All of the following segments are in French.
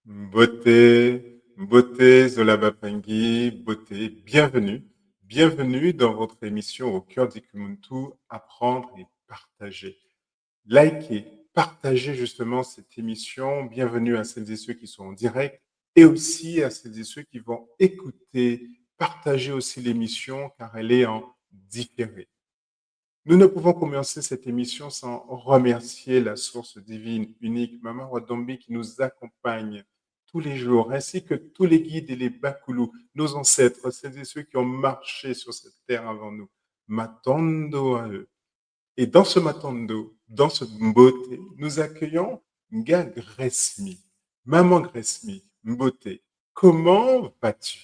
Beauté, beauté, Zola Bapengi, beauté, bienvenue. Bienvenue dans votre émission Au cœur d'Ikumuntu, apprendre et partager. Likez, partagez justement cette émission. Bienvenue à celles et ceux qui sont en direct et aussi à celles et ceux qui vont écouter. Partagez aussi l'émission car elle est en différé. Nous ne pouvons commencer cette émission sans remercier la source divine unique, Maman Wadombi, qui nous accompagne tous les jours, ainsi que tous les guides et les Bakoulous, nos ancêtres, celles et ceux qui ont marché sur cette terre avant nous. Matondo à eux. Et dans ce Matondo, dans ce beauté, nous accueillons Nga Gresmi. Maman Gresmi, beauté, comment vas-tu?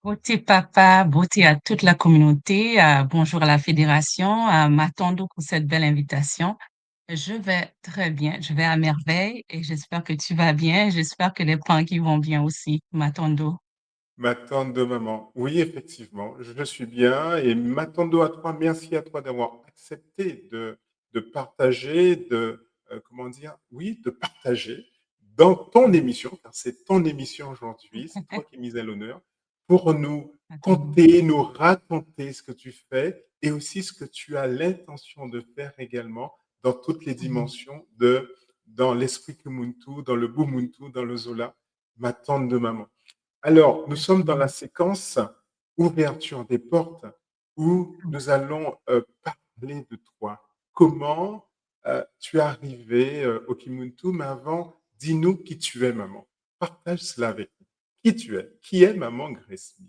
Beauté papa, beauté à toute la communauté, bonjour à la fédération, m'attendons pour cette belle invitation. Je vais très bien, je vais à merveille et j'espère que tu vas bien. J'espère que les qui vont bien aussi, m'attendons. Ma tante de maman. Oui, effectivement, je suis bien et m'attendons à toi. Merci à toi d'avoir accepté de partager, comment dire, oui, de partager dans ton émission, car c'est ton émission aujourd'hui, c'est toi qui es mise à l'honneur, pour nous M'attendons. conter, nous raconter ce que tu fais et aussi ce que tu as l'intention de faire également dans toutes les Mhm. dimensions dans l'esprit Kumuntu, dans le Bumuntu, dans le Zola, ma tante de maman. Alors, nous sommes dans la Exactement. séquence ouverture des portes où nous allons parler de toi. Comment tu es arrivé au Kimuntu, mais avant, dis-nous qui tu es, maman. Partage cela avec nous. Qui tu es? Qui est maman Gresmy?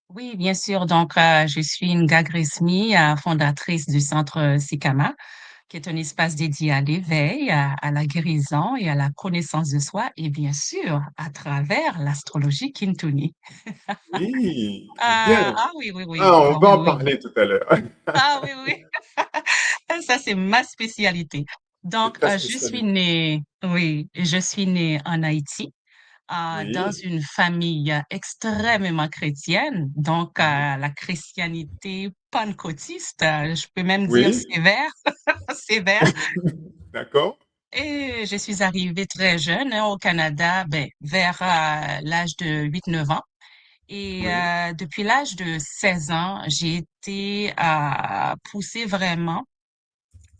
Oui, bien sûr. Donc, je suis Nga Gresmi, fondatrice du Centre Sikama, qui est un espace dédié à l'éveil, à la guérison et à la connaissance de soi, et bien sûr, à travers l'astrologie Kintuni. Oui, très bien. Oui, oui, oui. Ah, on Ah oui, va en oui. parler tout à l'heure. Ah oui, oui. Ça, c'est ma spécialité. C'est Donc, ta je suis spécialité. née, oui, je suis née en Haïti, dans Oui. une famille extrêmement chrétienne. Donc, Mhm. la christianité pentecôtiste, je peux même dire Oui. sévère, sévère. D'accord. Et je suis arrivée très jeune hein, au Canada, ben, vers l'âge de 8 9 ans. Et Oui. depuis l'âge de 16 ans, j'ai été poussée vraiment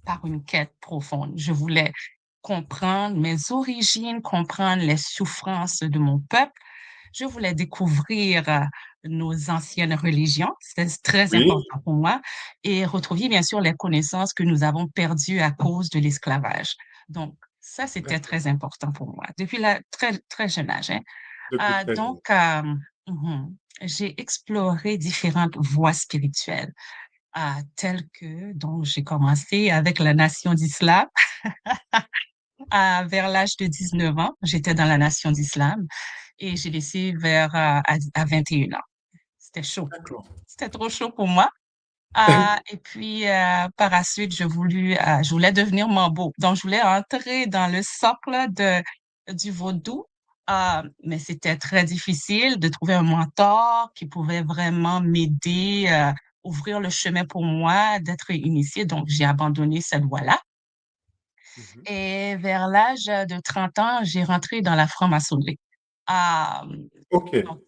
par une quête profonde. Je voulais comprendre mes origines, comprendre les souffrances de mon peuple. Je voulais découvrir nos anciennes religions, c'est très Oui. important pour moi, et retrouver bien sûr les connaissances que nous avons perdues à cause de l'esclavage. Donc, ça, c'était D'accord. très important pour moi, depuis la très, très jeune âge. Hein. Depuis très jeune. Donc, mhm, j'ai exploré différentes voies spirituelles, telles que, donc, j'ai commencé avec la nation d'Islam. Vers l'âge de 19 ans, j'étais dans la nation d'Islam et j'ai laissé vers à 21 ans. C'était chaud. D'accord. C'était trop chaud pour moi. Et puis, par la suite, je voulais devenir mambo. Donc, je voulais entrer dans le socle du vaudou. Mais c'était très difficile de trouver un mentor qui pouvait vraiment m'aider, ouvrir le chemin pour moi, d'être initiée. Donc, j'ai abandonné cette voie-là. Mhm. Et vers l'âge de 30 ans, j'ai rentré dans la franc-maçonnerie. Ah, Ok. donc,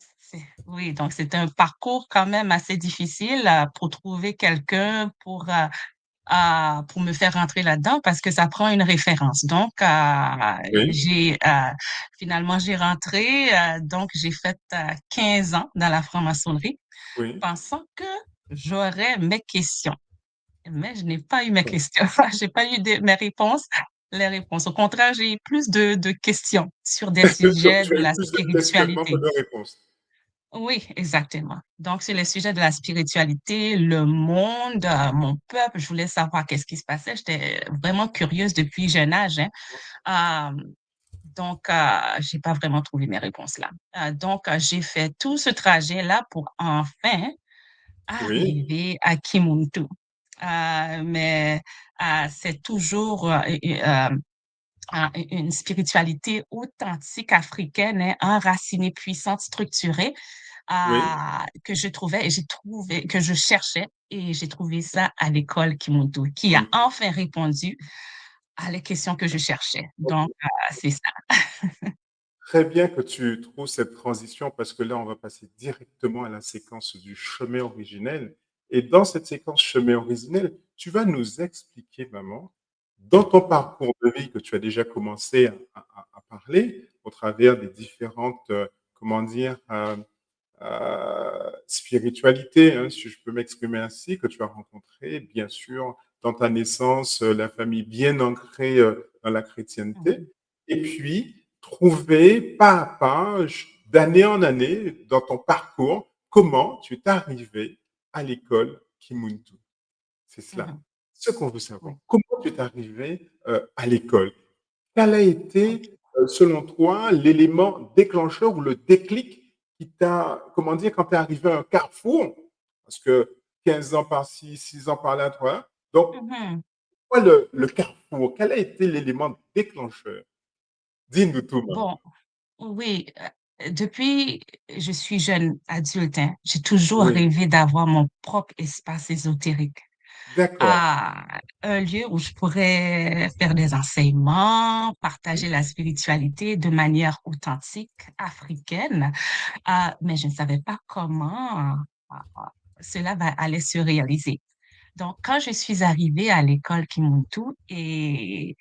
oui, donc c'est un parcours quand même assez difficile pour trouver quelqu'un pour me faire rentrer là-dedans parce que ça prend une référence. Donc, Oui. finalement, j'ai rentré, donc j'ai fait 15 ans dans la franc-maçonnerie Oui. pensant que j'aurais mes questions. Mais je n'ai pas eu mes Bon. questions. J'ai pas eu mes réponses, les réponses. Au contraire, j'ai eu plus de questions sur des sujets Tu de as eu la plus de questionnements que spiritualité. de réponses. Oui, exactement. Donc, sur les sujets de la spiritualité, le monde, mon peuple, je voulais savoir qu'est-ce qui se passait. J'étais vraiment curieuse depuis jeune âge, hein. Donc, j'ai pas vraiment trouvé mes réponses là. Donc, j'ai fait tout ce trajet-là pour enfin Oui, arriver à Kimuntu. Mais c'est toujours une spiritualité authentique africaine, hein, enracinée, puissante, structurée, oui, que je trouvais et j'ai trouvé, que je cherchais et j'ai trouvé ça à l'école Kimuntu, qui a Kimuntu. enfin répondu les questions que je cherchais. Donc, OK. c'est ça. Très bien que tu trouves cette transition parce que là, on va passer directement à la séquence du chemin originel. Et dans cette séquence chemin originel, tu vas nous expliquer, maman, dans ton parcours de vie que tu as déjà commencé à parler au travers des différentes, comment dire, spiritualités, hein, si je peux m'exprimer ainsi, que tu as rencontré, bien sûr, dans ta naissance, la famille bien ancrée dans la chrétienté, Mhm, et puis trouver pas à pas, d'année en année, dans ton parcours, comment tu es arrivé à l'école Kimuntu. C'est cela. mhm. Ce qu'on veut Oui, savoir. Comment tu es arrivé à l'école? Quel a ok. été, selon toi, l'élément déclencheur ou le déclic qui t'a, comment dire, quand tu es arrivé à un carrefour, parce que 15 ans par-ci, 6 ans par-là, toi, donc, Mhm. quoi le carrefour? Quel a été l'élément déclencheur? Dis-nous tout, maman. Bon, oui, depuis je suis jeune adulte, hein, j'ai toujours Oui, rêvé d'avoir mon propre espace ésotérique. d'accord. À un lieu où je pourrais faire des enseignements, partager la spiritualité de manière authentique, africaine, mais je ne savais pas comment cela allait se réaliser. Donc, quand je suis arrivée à l'école Kimuntu et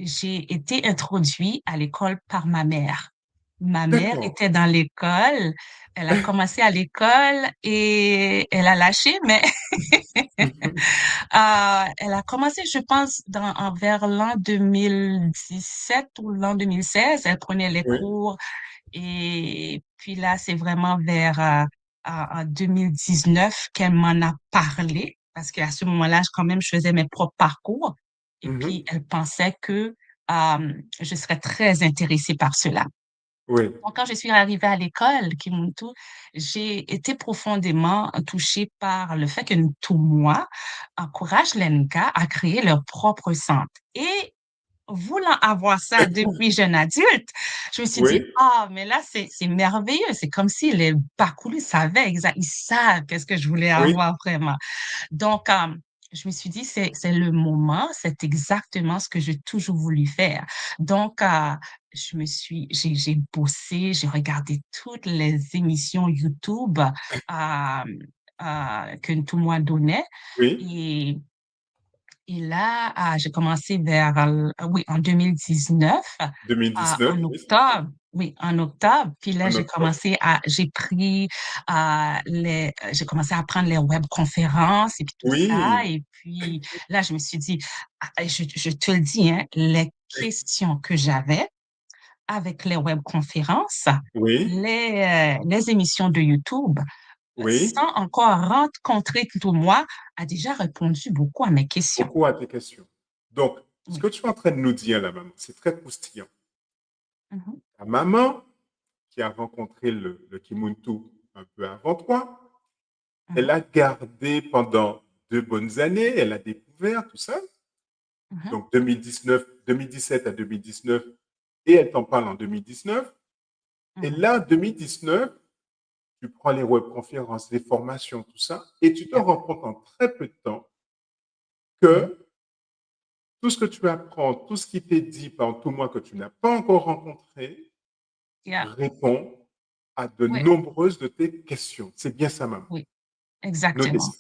j'ai été introduite à l'école par ma mère. Ma mère D'accord. était dans l'école, elle a commencé à l'école et elle a lâché, mais elle a commencé, je pense, vers l'an 2017 ou l'an 2016. Elle prenait les Oui. cours et puis là, c'est vraiment vers en 2019 qu'elle m'en a parlé parce qu'à ce moment-là, quand même, je faisais mes propres parcours et puis Mhm. elle pensait que je serais très intéressée par cela. Oui. Donc, quand je suis arrivée à l'école, Kimuntu, j'ai été profondément touchée par le fait que Ntumwa encourage les Nka à créer leur propre centre. Et voulant avoir ça depuis jeune adulte, je me suis dit, Oui. ah, mais là, c'est merveilleux. C'est comme si les Bakulu savaient ils savent qu'est-ce que je voulais Oui. avoir vraiment. Donc, je me suis dit, c'est le moment, c'est exactement ce que j'ai toujours voulu faire. Donc, j'ai bossé, j'ai regardé toutes les émissions YouTube que tout le monde donnait. Oui. Et et là, j'ai commencé vers, oui, en 2019, 2019, en oui, c'est ça. octobre. Oui, en octobre. Puis là, En octobre. j'ai commencé à prendre les webconférences et puis tout ça. Oui. Et puis là, je me suis dit, je te le dis, hein, les questions que j'avais avec les webconférences, Oui. les émissions de YouTube, sans Oui. encore rencontrer tout moi, a déjà répondu beaucoup à mes questions. Beaucoup à tes questions. Donc, ce Oui. que tu es en train de nous dire là, maman, c'est très croustillant. Mhm, Ta maman, qui a rencontré le Kimuntu un peu avant toi, elle mhm, a gardé pendant 2 bonnes années, elle a découvert tout ça. mhm, Donc, 2019, 2017 à 2019, et elle t'en parle en 2019. Et mhm. là, 2019, tu prends les webconférences, les formations, tout ça, et tu te Yeah. rends compte en très peu de temps Mhm. que tout ce que tu apprends, tout ce qui t'est dit par tout moi que tu n'as pas encore rencontré, Yeah. répond à de Oui, nombreuses de tes questions. C'est bien ça, maman. oui, Notez exactement. ça.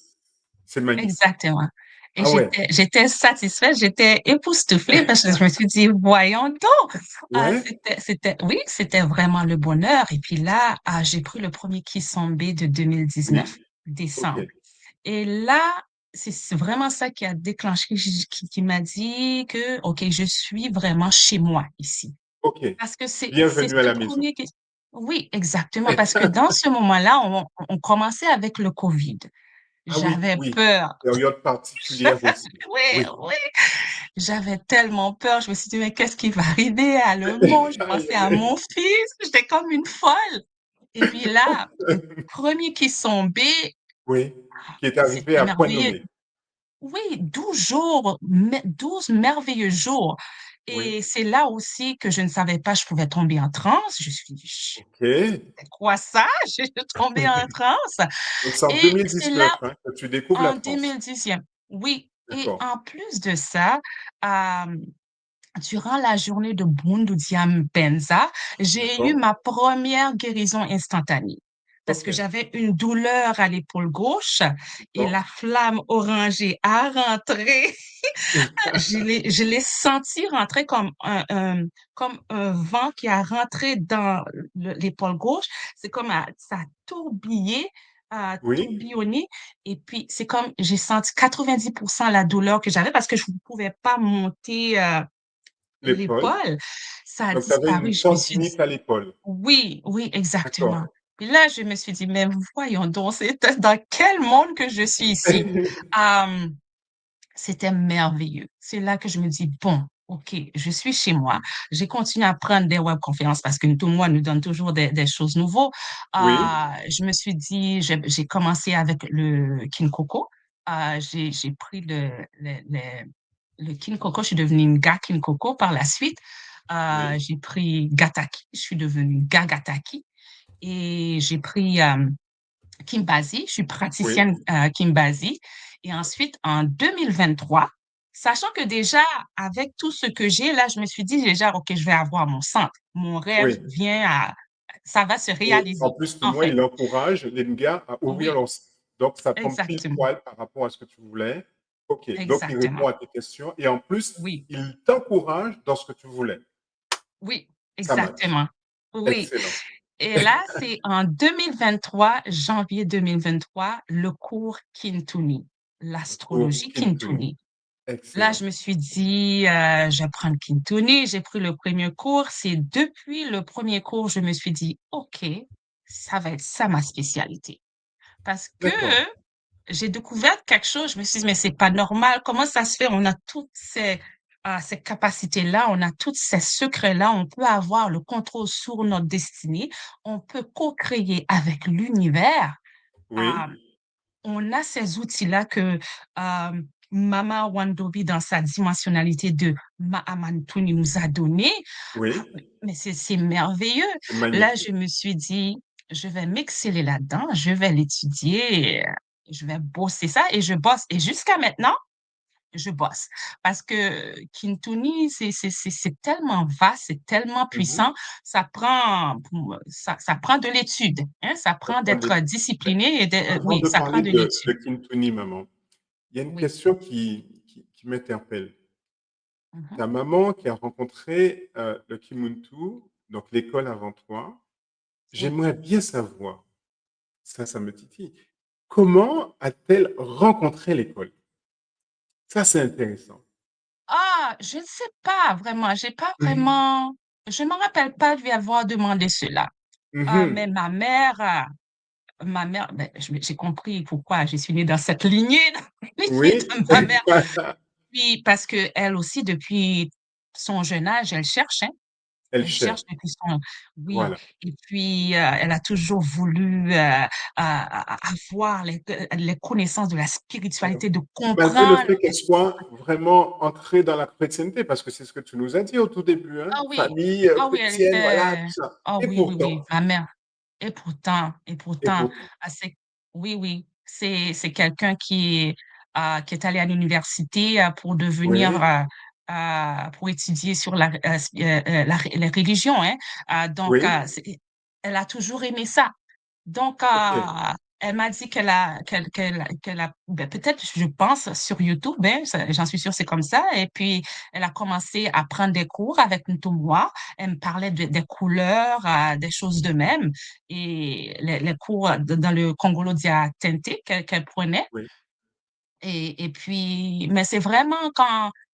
C'est magnifique. Exactement. Et Ah ouais. j'étais satisfaite, j'étais époustouflée parce que je me suis dit, voyons donc, Ouais. oui, c'était vraiment le bonheur. Et puis là, j'ai pris le premier Kissambe de 2019, Oui. OK. décembre. Et là, c'est vraiment ça qui a déclenché, qui m'a dit que, OK, je suis vraiment chez moi ici. OK. Parce que c'est Bienvenue à ce la maison. premier qui... Oui, exactement. Parce que dans ce moment-là, on commençait avec le COVID. Ah oui, J'avais oui. peur. Période particulière aussi. Oui, Oui. oui. J'avais tellement peur. Je me suis dit, mais qu'est-ce qui va arriver à le monde? Je Aïe, pensais aïe, à aïe. mon fils. J'étais comme une folle. Et puis là, le premier qui est tombé, Oui. Qui est arrivé c'était à point merveilleux. nommé. Oui, 12 jours, 12 merveilleux jours. Oui. Et c'est là aussi que je ne savais pas, je pouvais tomber en transe. Je suis dit, OK. c'est quoi ça? Je suis tombée en transe. Donc, c'est en Et c'est 2019 là, hein, que tu découvres la en transe. 2010. Oui. Et D'accord. en plus de ça, durant la journée de Bundu Benza, j'ai eu D'accord. ma première guérison instantanée. Parce Ok. que j'avais une douleur à l'épaule gauche et D'accord. la flamme orangée a rentré. Je l'ai senti rentrer comme un vent qui a rentré dans l'épaule gauche. C'est comme ça a tourbillé, a Oui. tourbillonné. Et puis, c'est comme j'ai senti 90% la douleur que j'avais parce que je ne pouvais pas monter L'épaule. l'épaule. Ça a Donc, tu avais disparu. une Je me suis dit, tendinite à l'épaule. oui, oui, exactement. D'accord. Puis là, je me suis dit, mais voyons donc, c'est dans quel monde que je suis ici? Euh, C'était merveilleux. C'est là que je me dis, bon, OK, je suis chez moi. J'ai continué à prendre des webconférences parce que tout le monde nous donne toujours des choses nouvelles. Oui. Je me suis dit, j'ai commencé avec le Kincoco. J'ai pris le Kincoco. Je suis devenue une gars Kincoco par la suite. Oui. J'ai pris Gataki. Je suis devenue gars Gataki. Et j'ai pris Kimbasi, je suis Oui. praticienne Kimbasi. Et ensuite, en 2023, sachant que déjà, avec tout ce que j'ai, là, je me suis dit déjà, OK, je vais avoir mon centre. Mon rêve Oui. ça va se Et en réaliser. plus de moi, Enfin, il encourage les gars à ouvrir oui, leur site. Donc, ça tombe pile exactement, poil par rapport à ce que tu voulais. OK. Donc, il répond exactement. à tes questions et en plus, Oui, il t'encourage dans ce que tu voulais. oui, Ça match. exactement. Oui. Excellent. Et là, c'est en 2023, janvier 2023, le cours Kintuni, Le cours l'astrologie Kintuni. Kintuni. Là, Excellent. je me suis dit, je vais prendre Kintuni. J'ai pris le premier cours. C'est depuis le premier cours, je me suis dit, OK, ça va être ça ma spécialité. Parce que D'accord. j'ai découvert quelque chose. Je me suis dit, mais c'est pas normal. Comment ça se fait? On a toutes ces capacités-là, on a tous ces secrets-là. On peut avoir le contrôle sur notre destinée. On peut co-créer avec l'univers. Oui. Euh, on a ces outils-là que Mama Wandobi, dans sa dimensionnalité de Mahamantuni, nous a donné. Ah, Oui. mais c'est merveilleux. C'est Là, je magnifique. me suis dit, je vais m'exceller là-dedans, je vais l'étudier, je vais bosser ça et je bosse. Et jusqu'à maintenant, je bosse. Parce que Kintuni, c'est tellement vaste, c'est tellement Mhm. puissant, ça prend de l'étude, hein, ça Ça prend prend des- d'être discipliné Avant oui, de ça prend parler de de l'étude. Kintuni, maman, il y a une Oui. question qui m'interpelle. Mhm. Ta maman qui a rencontré le Kimuntu, donc l'école avant toi, Oui. j'aimerais bien savoir, ça me titille, comment a-t-elle rencontré l'école? Ça, c'est intéressant. Je ne sais pas vraiment, j'ai pas Mhm. vraiment, je me rappelle pas de lui avoir demandé cela. Mais Mhm. ma mère, ben, j'ai compris pourquoi je suis née dans cette lignée, dans la lignée Oui, de ma mère. Puis parce que elle aussi, depuis son jeune âge, elle cherche, hein. elle Elle cherche cherche. depuis son, oui. Voilà. Et puis, elle a toujours voulu avoir les connaissances de la spiritualité, de Malgré le comprendre. fait qu'elle soit vraiment ancrée dans la chrétienté, parce que c'est ce que tu nous as dit au tout début, hein? Ah oui, Famille ah oui, elle chrétienne, voilà, était, tout ça. ah Et oui, oui, oui, pourtant, ma mère. Et et pourtant, pourtant, ah, oui, oui, c'est quelqu'un qui est allé à l'université pour devenir, oui, pour étudier sur les religions, hein. Donc, oui, elle a toujours aimé ça. Donc, ok, elle m'a dit ben, peut-être, je pense, sur YouTube, hein, j'en suis sûre, c'est comme ça. Et puis, elle a commencé à prendre des cours avec Ntumwa. Elle me parlait des couleurs, des choses de même. Et les cours dans le Congolo Dia Tente qu'elle prenait. oui, Et puis, mais c'est vraiment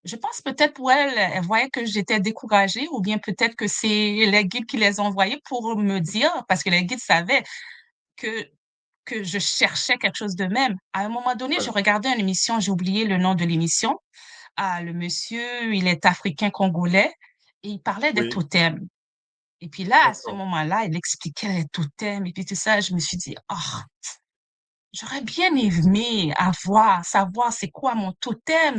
je pense peut-être pour elle, elle voyait que j'étais découragée ou bien peut-être que c'est les guides qui les ont envoyés pour me dire, parce que les guides savaient que, que je cherchais quelque chose de même. À un moment donné, je voilà, regardais une émission, j'ai oublié le nom de l'émission. Le monsieur, il est africain-congolais et il parlait des oui, totems. Et puis là, à ce d'accord. moment-là, il expliquait les totems et puis tout ça. Je me suis dit, oh, j'aurais bien aimé savoir c'est quoi mon totem.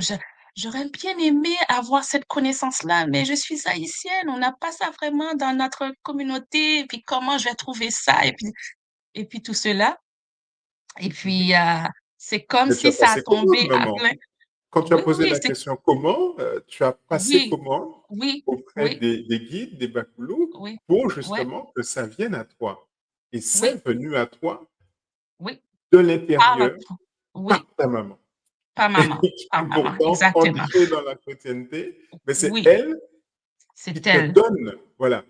J'aurais bien aimé avoir cette connaissance-là, mais je suis haïtienne, on n'a pas ça vraiment dans notre communauté. Et puis comment je vais trouver ça? Et puis tout cela. Et Mhm. puis, c'est comme Mais tu as si ça a passé commande, tombé à maman. plein. Quand tu as Oui, posé oui, la question comment, tu as passé oui, comment oui, auprès oui, des guides, des bakoulous, oui, pour ouais, justement que ça vienne à toi. Et oui, c'est venu à toi oui, de par, l'intérieur par oui, ta maman. par Qui maman, pourtant exactement. entrait dans la chrétienté, mais c'est Oui, elle qui c'est te elle. donne, voilà,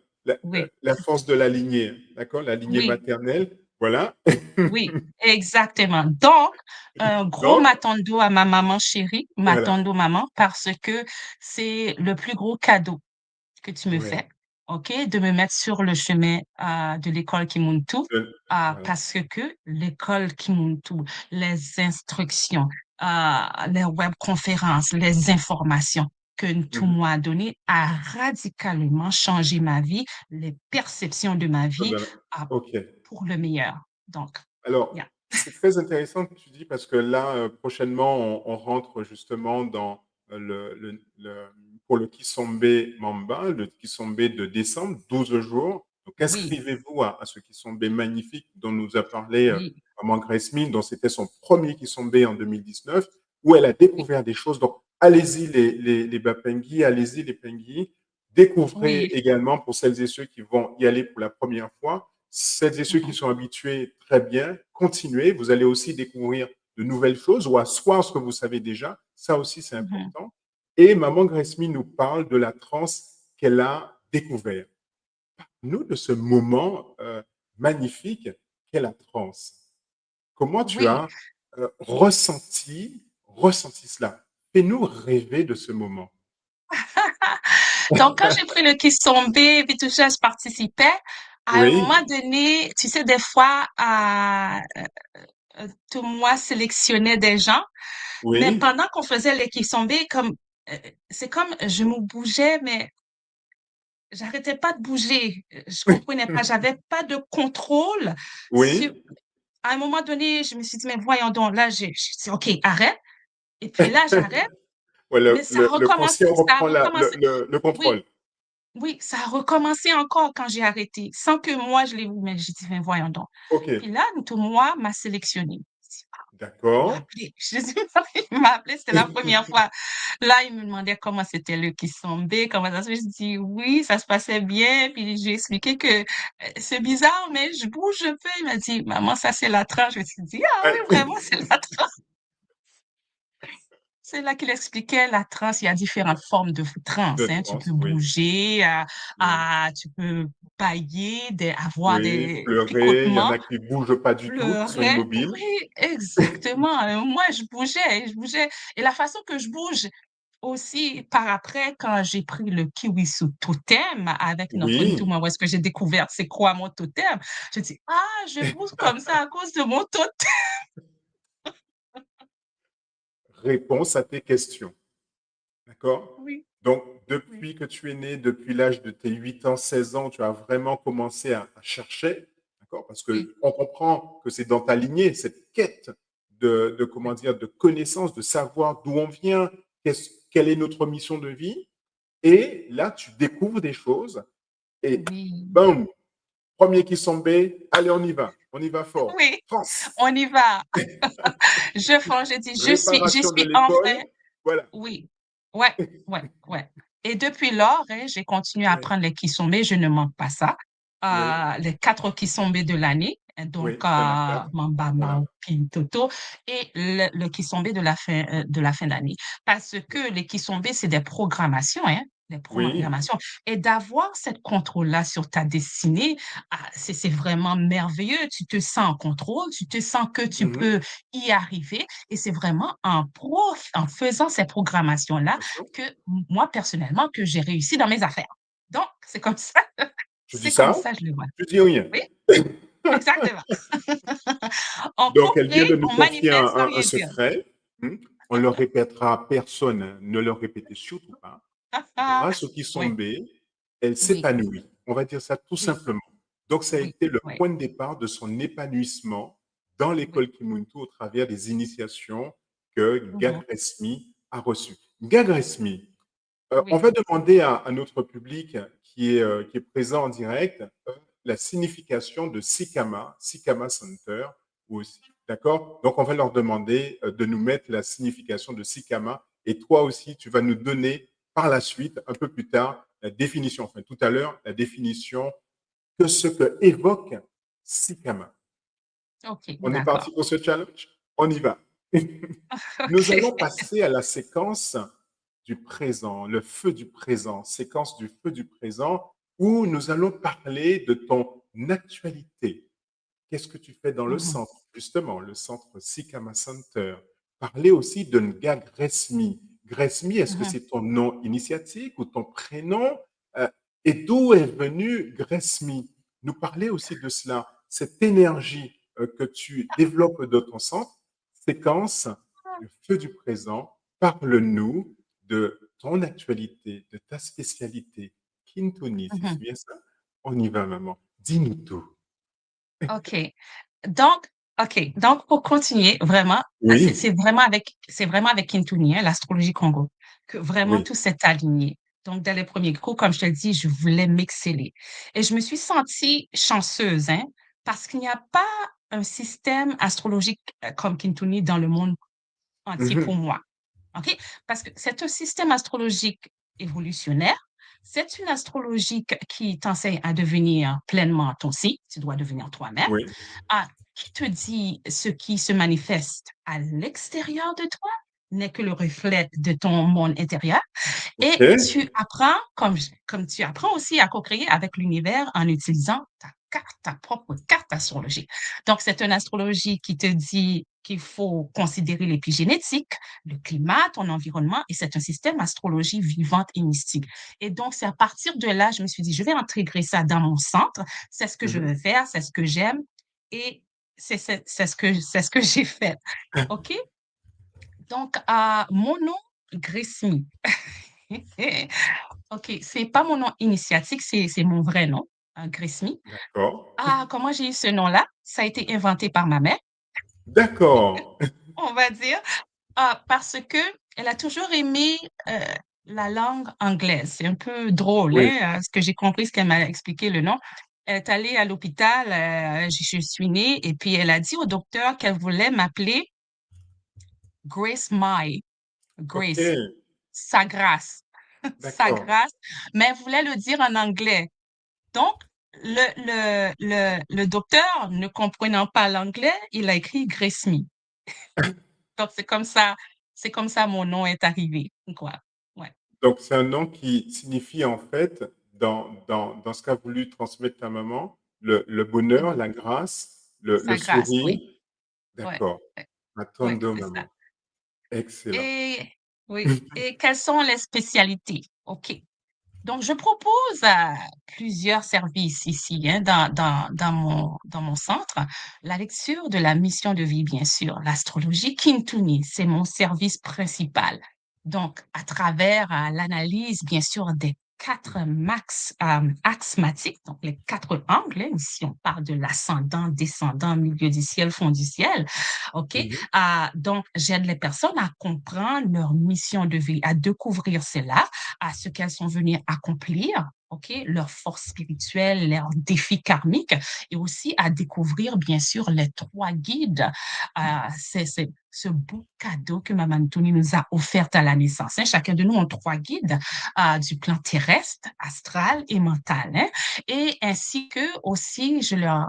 Oui, la force de la lignée, d'accord? La lignée oui, maternelle, voilà. oui, exactement. Donc, un gros Donc, matando à ma maman chérie, voilà. matando maman, parce que c'est le plus gros cadeau que tu me Ouais, fais, OK, de me mettre sur le chemin de l'école Kimuntu, voilà. parce que l'école Kimuntu, les instructions, les webconférences, les informations que tout Mhm. moi a donné a radicalement changé ma vie, les perceptions de ma vie euh, OK. pour le meilleur. Donc, Alors, yeah. c'est très intéressant que tu dis parce que là, prochainement, on rentre justement dans pour le Kisombe Mamba, le Kisombe de décembre, 12 jours. Donc, Oui, inscrivez-vous à ce Kisombe magnifique dont nous a parlé oui, Maman Grace dont c'était son premier Kisombe en 2019, où elle a oui, découvert des choses. Donc, allez-y les Bapengui, allez-y les Pengui. Découvrez oui, également pour celles et ceux qui vont y aller pour la première fois. Celles et ceux qui mhm, sont habitués, très bien, continuez. Vous allez aussi découvrir de nouvelles choses ou asseoir ce que vous savez déjà. Ça aussi, c'est mhm. important. Et Maman Gresmy nous parle de la transe qu'elle a découvert. Nous, de ce moment magnifique qu'est la transe. Comment tu Oui. as ressenti cela? Fais-nous rêver de ce moment. Donc, quand j'ai pris le Kiss Tombé, puis tout ça, je participais. À un moment Oui, donné, tu sais, des fois, tout moi sélectionnait des gens, mais oui, pendant qu'on faisait les Kiss Tombé, comme, c'est comme je me bougeais, mais j'arrêtais pas de bouger. Je comprenais pas, j'avais pas de contrôle sur. oui. À un moment donné, je me suis dit, mais voyons donc, là, j'ai dit, OK, arrête. Et puis là, j'arrête, Ouais, mais le conscient ça a reprend recommencé. le contrôle. Oui, oui, ça a recommencé encore quand j'ai arrêté, sans que moi je l'ai vu, mais j'ai dit, mais voyons donc. OK, Puis là, tout moi m'a sélectionné. Il m'a d'accord. appelé. Je dis, il m'a appelé, c'était la première fois. Là, il me demandait comment c'était le Kissombe, comment ça se fait. Je dis, oui, ça se passait bien. Puis j'ai expliqué que c'est bizarre, mais je bouge un peu. Il m'a dit, maman, ça c'est la tranche. Je me suis dit, ah oui, vraiment, c'est la tranche. C'est là qu'il expliquait la transe. Il y a différentes formes de De transe, hein. Tu peux transe, oui, bouger, oui. tu peux bailler, avoir Oui, des pleurer, il y en picotements, a qui bougent pas du tout, qui sont pleurer. immobiles. Oui, exactement. Moi, je bougeais, je bougeais. Et la façon que je bouge aussi, par après, quand j'ai pris le Kiwisu Totem avec notre Oui, Ntouma, où est-ce que j'ai découvert c'est quoi mon totem, je dis, ah, je bouge comme ça à cause de mon totem. réponse à tes questions. D'accord? Oui, Donc, oui, depuis que tu es né, depuis l'âge de tes 8 ans, 16 ans, tu as vraiment commencé à chercher, d'accord? Parce oui, qu'on comprend que c'est dans ta lignée, cette quête comment oui, dire, de connaissance, de savoir d'où on vient, quelle est notre mission de vie. Et là, tu découvres des choses et oui. bam, premier qui sombait, allez, on y va fort. Oui, France, on y va. J'ai dit, j'y réparation de suis enfin. l'école, voilà. Oui, ouais, ouais, ouais. Et depuis lors, hein, j'ai continué à Oui, apprendre les Kisombe, je ne manque pas ça. oui, Les 4 Kisombe de l'année, hein, donc oui, il y en a quatre. Mamba, Voilà. Maupi, Toto, et le Kisombe de la fin d'année. Parce que les Kisombe, c'est des programmations, hein, des Oui. programmations. Et d'avoir cette contrôle-là sur ta destinée, c'est vraiment merveilleux. Tu te sens en contrôle, tu te sens que tu Mhm. peux y arriver. Et c'est vraiment en faisant ces programmations-là Bien sûr. que moi, personnellement, que j'ai réussi dans mes affaires. Donc, c'est comme ça, Tu dis c'est comme ça, ça, je le vois. tu dis rien. Oui, exactement. On Donc, coupe elle vient rien, de nous on confier manifeste sans un rien dire. secret. On le répétera à personne, hein. Ne le répétez surtout pas. Grâce au Oui, Kisombe, elle oui, s'épanouit. On va dire ça tout oui, simplement. Donc, ça a oui, été le oui, point de départ de son épanouissement dans oui. l'école Kimuntu au travers des initiations que Mhm. Gagresmi a reçues. Gagresmi, on Oui. va demander à notre public qui est présent en direct la signification de Sikama, Sikama Center, ou aussi. D'accord? Donc, on va leur demander de nous mettre la signification de Sikama et toi aussi, tu vas nous donner par la suite, un peu plus tard, la définition, enfin tout à l'heure, la définition que ce que évoque Sikama. OK, On est parti d'accord. pour ce challenge? On y va. Nous OK. allons passer à la séquence du présent, le feu du présent, séquence du feu du présent, où nous allons parler de ton actualité. Qu'est-ce que tu fais dans le Mhm, centre, justement, le centre Sikama Center? Parler aussi de Nga Gresmi. Gresmi, est-ce que mhm. c'est ton nom initiatique ou ton prénom? Euh, et d'où est venu Gresmi? Nous parler aussi de cela, cette énergie que tu développes de ton centre, séquence, le feu du présent, parle-nous de ton actualité, de ta spécialité. Kintoni, si c'est Mhm. bien ça? On y va, maman. Dis-nous tout. OK. Donc, OK. Donc, pour continuer, vraiment, Oui, c'est vraiment avec Kintuni, hein, l'astrologie Congo, que vraiment oui. tout s'est aligné. Donc, dès les premiers cours, comme je te le dis, je voulais m'exceller. Et je me suis sentie chanceuse, hein, parce qu'il n'y a pas un système astrologique comme Kintuni dans le monde entier pour Mhm. moi. OK? Parce que c'est un système astrologique évolutionnaire. C'est une astrologie qui t'enseigne à devenir pleinement ton si, tu dois devenir toi-même, Oui. qui te dit ce qui se manifeste à l'extérieur de toi n'est que le reflet de ton monde intérieur. OK. Et tu apprends, comme tu apprends aussi à co-créer avec l'univers en utilisant ta carte, ta propre carte astrologique. Donc, c'est une astrologie qui te dit qu'il faut considérer l'épigénétique, le climat, ton environnement, et c'est un système astrologie vivante et mystique. Et donc, c'est à partir de là, je me suis dit, je vais intégrer ça dans mon centre. C'est ce que je Mhm. veux faire, c'est ce que j'aime, et c'est ce que j'ai fait. OK? Donc, mon nom, Grismy. OK, c'est pas mon nom initiatique, c'est mon vrai nom, Grismy. D'accord. Comment j'ai eu ce nom-là? Ça a été inventé par ma mère, D'accord. on va dire, parce que elle a toujours aimé la langue anglaise. C'est un peu drôle, Oui. hein, ce que j'ai compris, ce qu'elle m'a expliqué le nom. Elle est allée à l'hôpital, je suis née, et puis elle a dit au docteur qu'elle voulait m'appeler Grace Mai, OK. Grace, sa grâce, sa D'accord. grâce, mais elle voulait le dire en anglais. Donc, le docteur, ne comprenant pas l'anglais, il a écrit Grace Me. Donc, c'est comme ça mon nom est arrivé, quoi. Ouais, Donc, c'est un nom qui signifie, en fait, dans ce qu'a voulu transmettre ta maman, le bonheur, mhm. la grâce, le Sa grâce, sourire. oui, ouais, D'accord. ouais, ouais, Matondo, c'est ça. maman. Excellent. Et, oui, et quelles sont les spécialités? OK. Donc, je propose plusieurs services ici, hein, dans mon centre. La lecture de la mission de vie, bien sûr. L'astrologie Kintuni, c'est mon service principal. Donc, à travers l'analyse, bien sûr, des quatre axes matiques, donc les quatre angles, hein, ici on parle de l'ascendant, descendant, milieu du ciel, fond du ciel, OK? Mhm. Donc, j'aide les personnes à comprendre leur mission de vie, à découvrir cela, à ce qu'elles sont venues accomplir, OK, leurs forces spirituelles, leurs défis karmiques, et aussi à découvrir, bien sûr, les trois guides. C'est ce beau cadeau que Maman Anthony nous a offert à la naissance, hein. Chacun de nous a trois guides du plan terrestre, astral et mental, hein. Et ainsi que aussi, je leur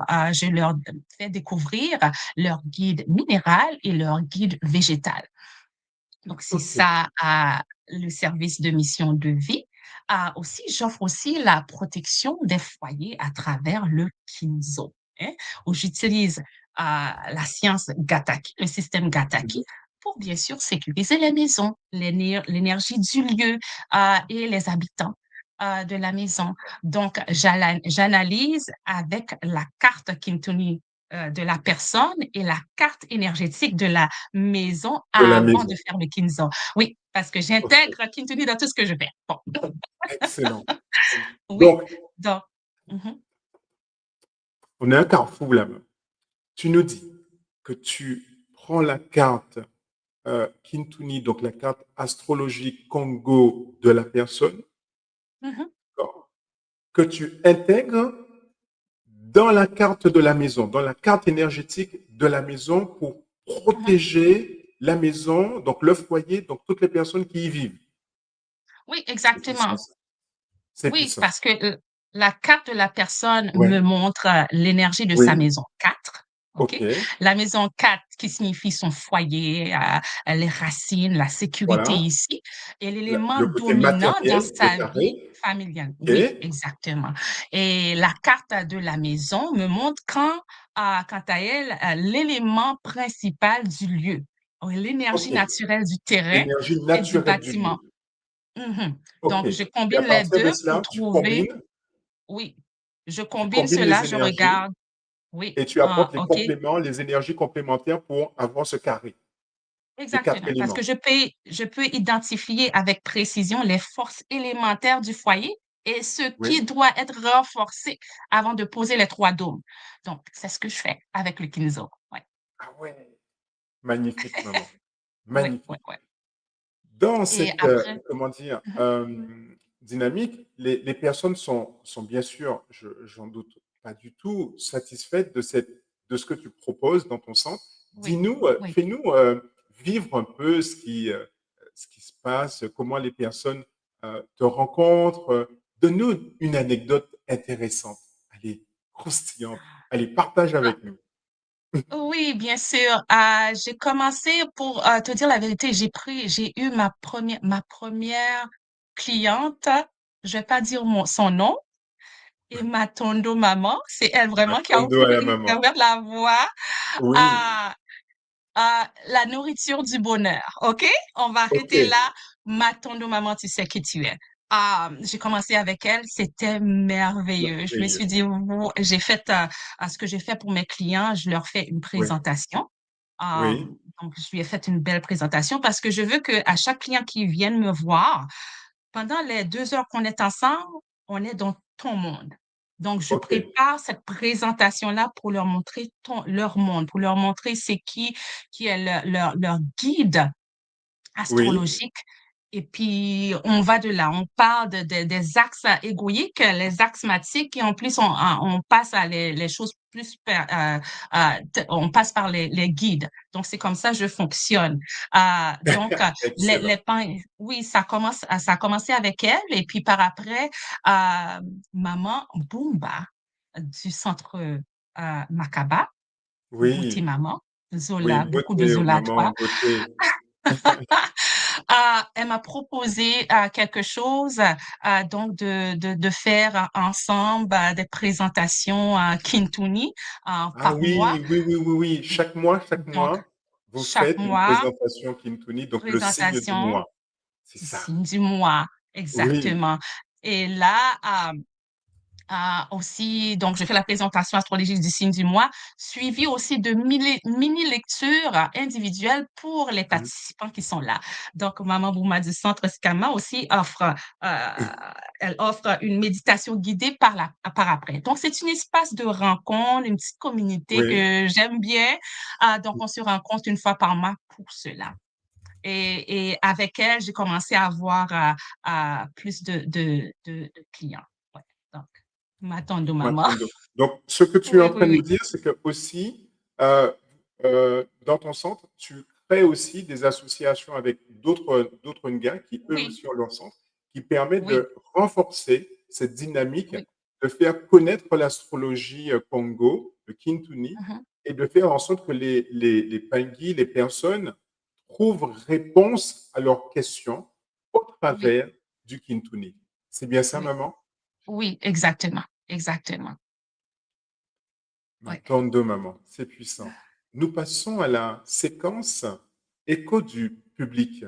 fais découvrir leur guide minéral et leur guide végétal. Donc, c'est OK. ça, le service de mission de vie. Aussi, j'offre aussi la protection des foyers à travers le Kinzo, hein, où j'utilise la science Gataki, le système Gataki, Mhm. pour bien sûr sécuriser les maisons, l'énergie du lieu et les habitants de la maison. Donc, j'analyse avec la carte Kintoni de la personne et la carte énergétique de la maison De la avant de maison. faire le Kinzo. Oui, parce que OK. j'intègre Kintoni dans tout ce que je fais. Bon, Excellent. oui, Donc, donc, mhm, on est à un carrefour là-bas. Tu nous dis que tu prends la carte Kintuni, donc la carte astrologique Congo de la personne, mhm, d'accord, que tu intègres dans la carte de la maison, dans la carte énergétique de la maison pour mhm. protéger la maison, donc le foyer, donc toutes les personnes qui y vivent. Oui, C'est puissant, exactement. ça. C'est Oui, puissant. parce que la carte de la personne me Ouais. montre l'énergie de sa Oui. maison 4. OK? OK. La maison 4 qui signifie son foyer, les racines, la sécurité Voilà. ici, et l'élément Le côté dominant dans matériel, le sa vie carré. familiale. OK. Oui, exactement. Et la carte de la maison me montre quant à elle, l'élément principal du lieu, l'énergie OK. naturelle du terrain L'énergie et du naturelle du bâtiment. lieu. Mhm. OK. Donc, je Et à combine les partir de deux pour cela, trouver, oui, je tu combine combines les cela, je énergies regarde, oui, et tu apportes les OK, compléments, les énergies complémentaires pour avoir ce carré, les 4 exactement, parce que éléments. je peux identifier avec précision les forces élémentaires du foyer et ce qui Oui. doit être renforcé avant de poser les 3 dômes. Donc, c'est ce que je fais avec le Kinzo. Ouais, Ah ouais! Magnifique, maman. ouais, ouais, Magnifique. ouais. Dans Et cette, après, comment dire, mhm, dynamique, les personnes sont bien sûr, j'en doute pas du tout, satisfaites de ce que tu proposes dans ton centre. oui, Dis-nous, oui. fais-nous, vivre un peu ce qui se passe, comment les personnes, te rencontrent. Donne-nous une anecdote intéressante. Allez, croustillante. Allez, partage avec nous. Oui, bien sûr. J'ai commencé pour te dire la vérité, j'ai eu ma première cliente. Je vais pas dire son nom. Et ma tondo maman, c'est elle vraiment qui a Attends-nous à la qui a maman. ouvert la voie Oui, à, à la nourriture du bonheur. OK? On va arrêter OK. là. Ma tondo maman, tu sais qui tu es. J'ai commencé avec elle, c'était merveilleux. Je me Merveilleux. suis dit, j'ai fait ce que j'ai fait pour mes clients, je leur fais une Oui, présentation. Euh, oui, donc, je lui ai fait une belle présentation parce que je veux que à chaque client qui vienne me voir, pendant les 2 heures qu'on est ensemble, on est dans ton monde. Donc, je OK. prépare cette présentation-là pour leur montrer leur monde, pour leur montrer qui est leur guide Oui, astrologique. Et puis, on va de là. On parle des axes égoïques, les axmatiques, et en plus, on passe à les choses plus, on passe par les guides. Donc, c'est comme ça que je fonctionne. Donc, excellent. oui, ça a commencé avec elle. Et puis, par après, maman Bumba du centre Makaba, Beauté Oui, Maman, oui, Zola, beaucoup de beauté, Zola maman, 3. beauté. Elle m'a proposé quelque chose, donc de faire ensemble des présentations Kintuni Ah par mois. oui, oui, oui, oui, oui. Chaque Donc, mois, vous chaque faites une mois, présentation Kintuni, donc le signe du présentation, mois. C'est ça. signe du mois, Oui, exactement. Et là, aussi, donc, je fais la présentation astrologique du signe du mois, suivi aussi de mini-lectures individuelles pour les mmh, participants qui sont là. Donc, Maman Bouma du Centre Skama aussi euh, elle offre une méditation guidée par après. Donc, c'est un espace de rencontre, une petite communauté oui, que j'aime bien. Donc, on se rencontre une fois par mois pour cela. Et avec elle, j'ai commencé à avoir plus de clients. Ouais. Donc, m'attends de maman. Matondo. Donc, ce que tu es Oui, en oui, train de nous oui. dire, c'est que aussi, euh, dans ton centre, tu crées aussi des associations avec d'autres Ngas qui, eux Oui, aussi, ont leur centre, qui permettent oui, de renforcer cette dynamique, oui. de faire connaître l'astrologie Congo, le Kintuni, Mhm. et de faire en sorte que les Pingui, les personnes, trouvent réponse à leurs questions au Oui, travers du Kintuni. C'est bien ça, oui, maman? oui, exactement, exactement. Ma Ouais. tante de maman, c'est puissant. Nous passons à la séquence écho du public.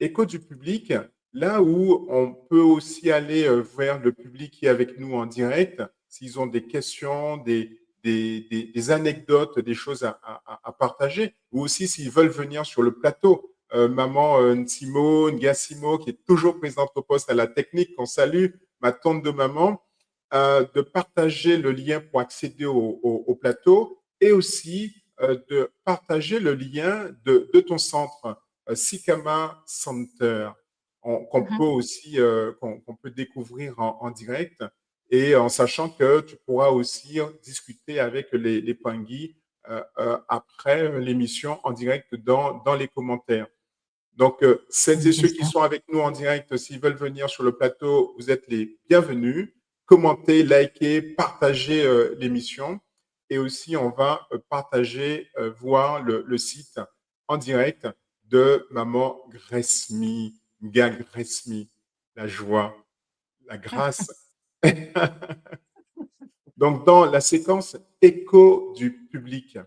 Écho du public, là où on peut aussi aller vers le public qui est avec nous en direct, s'ils ont des questions, des anecdotes, des choses à partager, ou aussi s'ils veulent venir sur le plateau. Maman Nsimo, Ngassimo, qui est toujours présente au poste à la technique, qu'on salue, ma tante de maman, de partager le lien pour accéder au plateau et aussi de partager le lien de ton centre, Sikama Center, qu'on peut Mhm. aussi qu'on peut découvrir en direct. et en sachant que tu pourras aussi discuter avec les Pangui après l'émission en direct dans les commentaires. Donc, celles Oui, et bien ceux qui sûr. sont avec nous en direct, s'ils veulent venir sur le plateau, vous êtes les bienvenus. Commentez, likez, partagez l'émission. Et aussi, on va partager, voir le site en direct de Maman Gresmi, Nga Gresmi, la joie, la grâce. Donc, dans la séquence écho du public,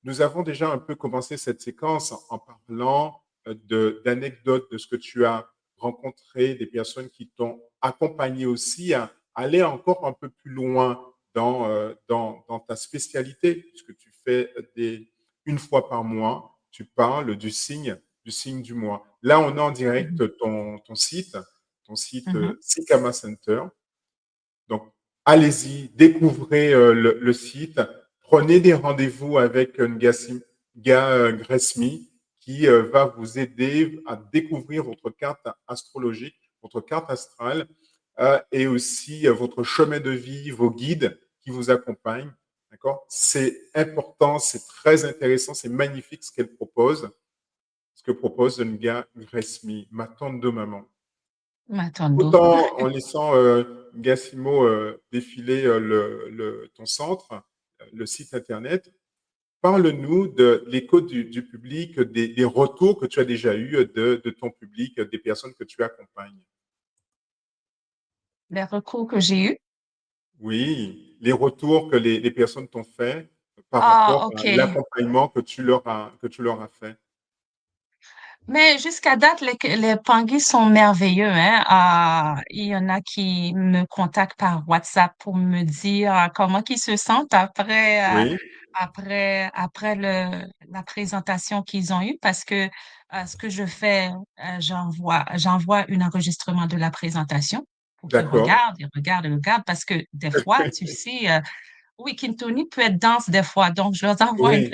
nous avons déjà un peu commencé cette séquence en parlant d'anecdotes, de ce que tu as rencontré, des personnes qui t'ont accompagné aussi à aller encore un peu plus loin dans ta spécialité, puisque tu fais une fois par mois, tu parles du signe du mois. Là, on a en Mhm, direct ton site mhm. Sikama Center. Donc, allez-y, découvrez le site, prenez des rendez-vous avec Gresmi qui va vous aider à découvrir votre carte astrologique, votre carte astrale et aussi votre chemin de vie, vos guides qui vous accompagnent. D'accord? C'est important, c'est très intéressant, c'est magnifique ce qu'elle propose, ce que propose Nga Gresmi, ma tante de maman. M'attendons. Tout en laissant Gassimo défiler ton centre, le site internet, parle-nous de l'écho du public, des retours que tu as déjà eus de ton public, des personnes que tu accompagnes. Les recours que j'ai eus. Oui, les retours que les personnes t'ont fait par Ah, rapport OK. à l'accompagnement que tu leur as fait. Mais jusqu'à date, les Pangui sont merveilleux, hein. Il y en a qui me contactent par WhatsApp pour me dire comment ils se sentent Oui, après la présentation qu'ils ont eue parce que ce que je fais, j'envoie un enregistrement de la présentation pour qu'ils d'accord. regardent, ils regardent, ils regardent parce que des fois, tu sais, oui, Kintoni peut être dense des fois, donc je leur envoie Oui.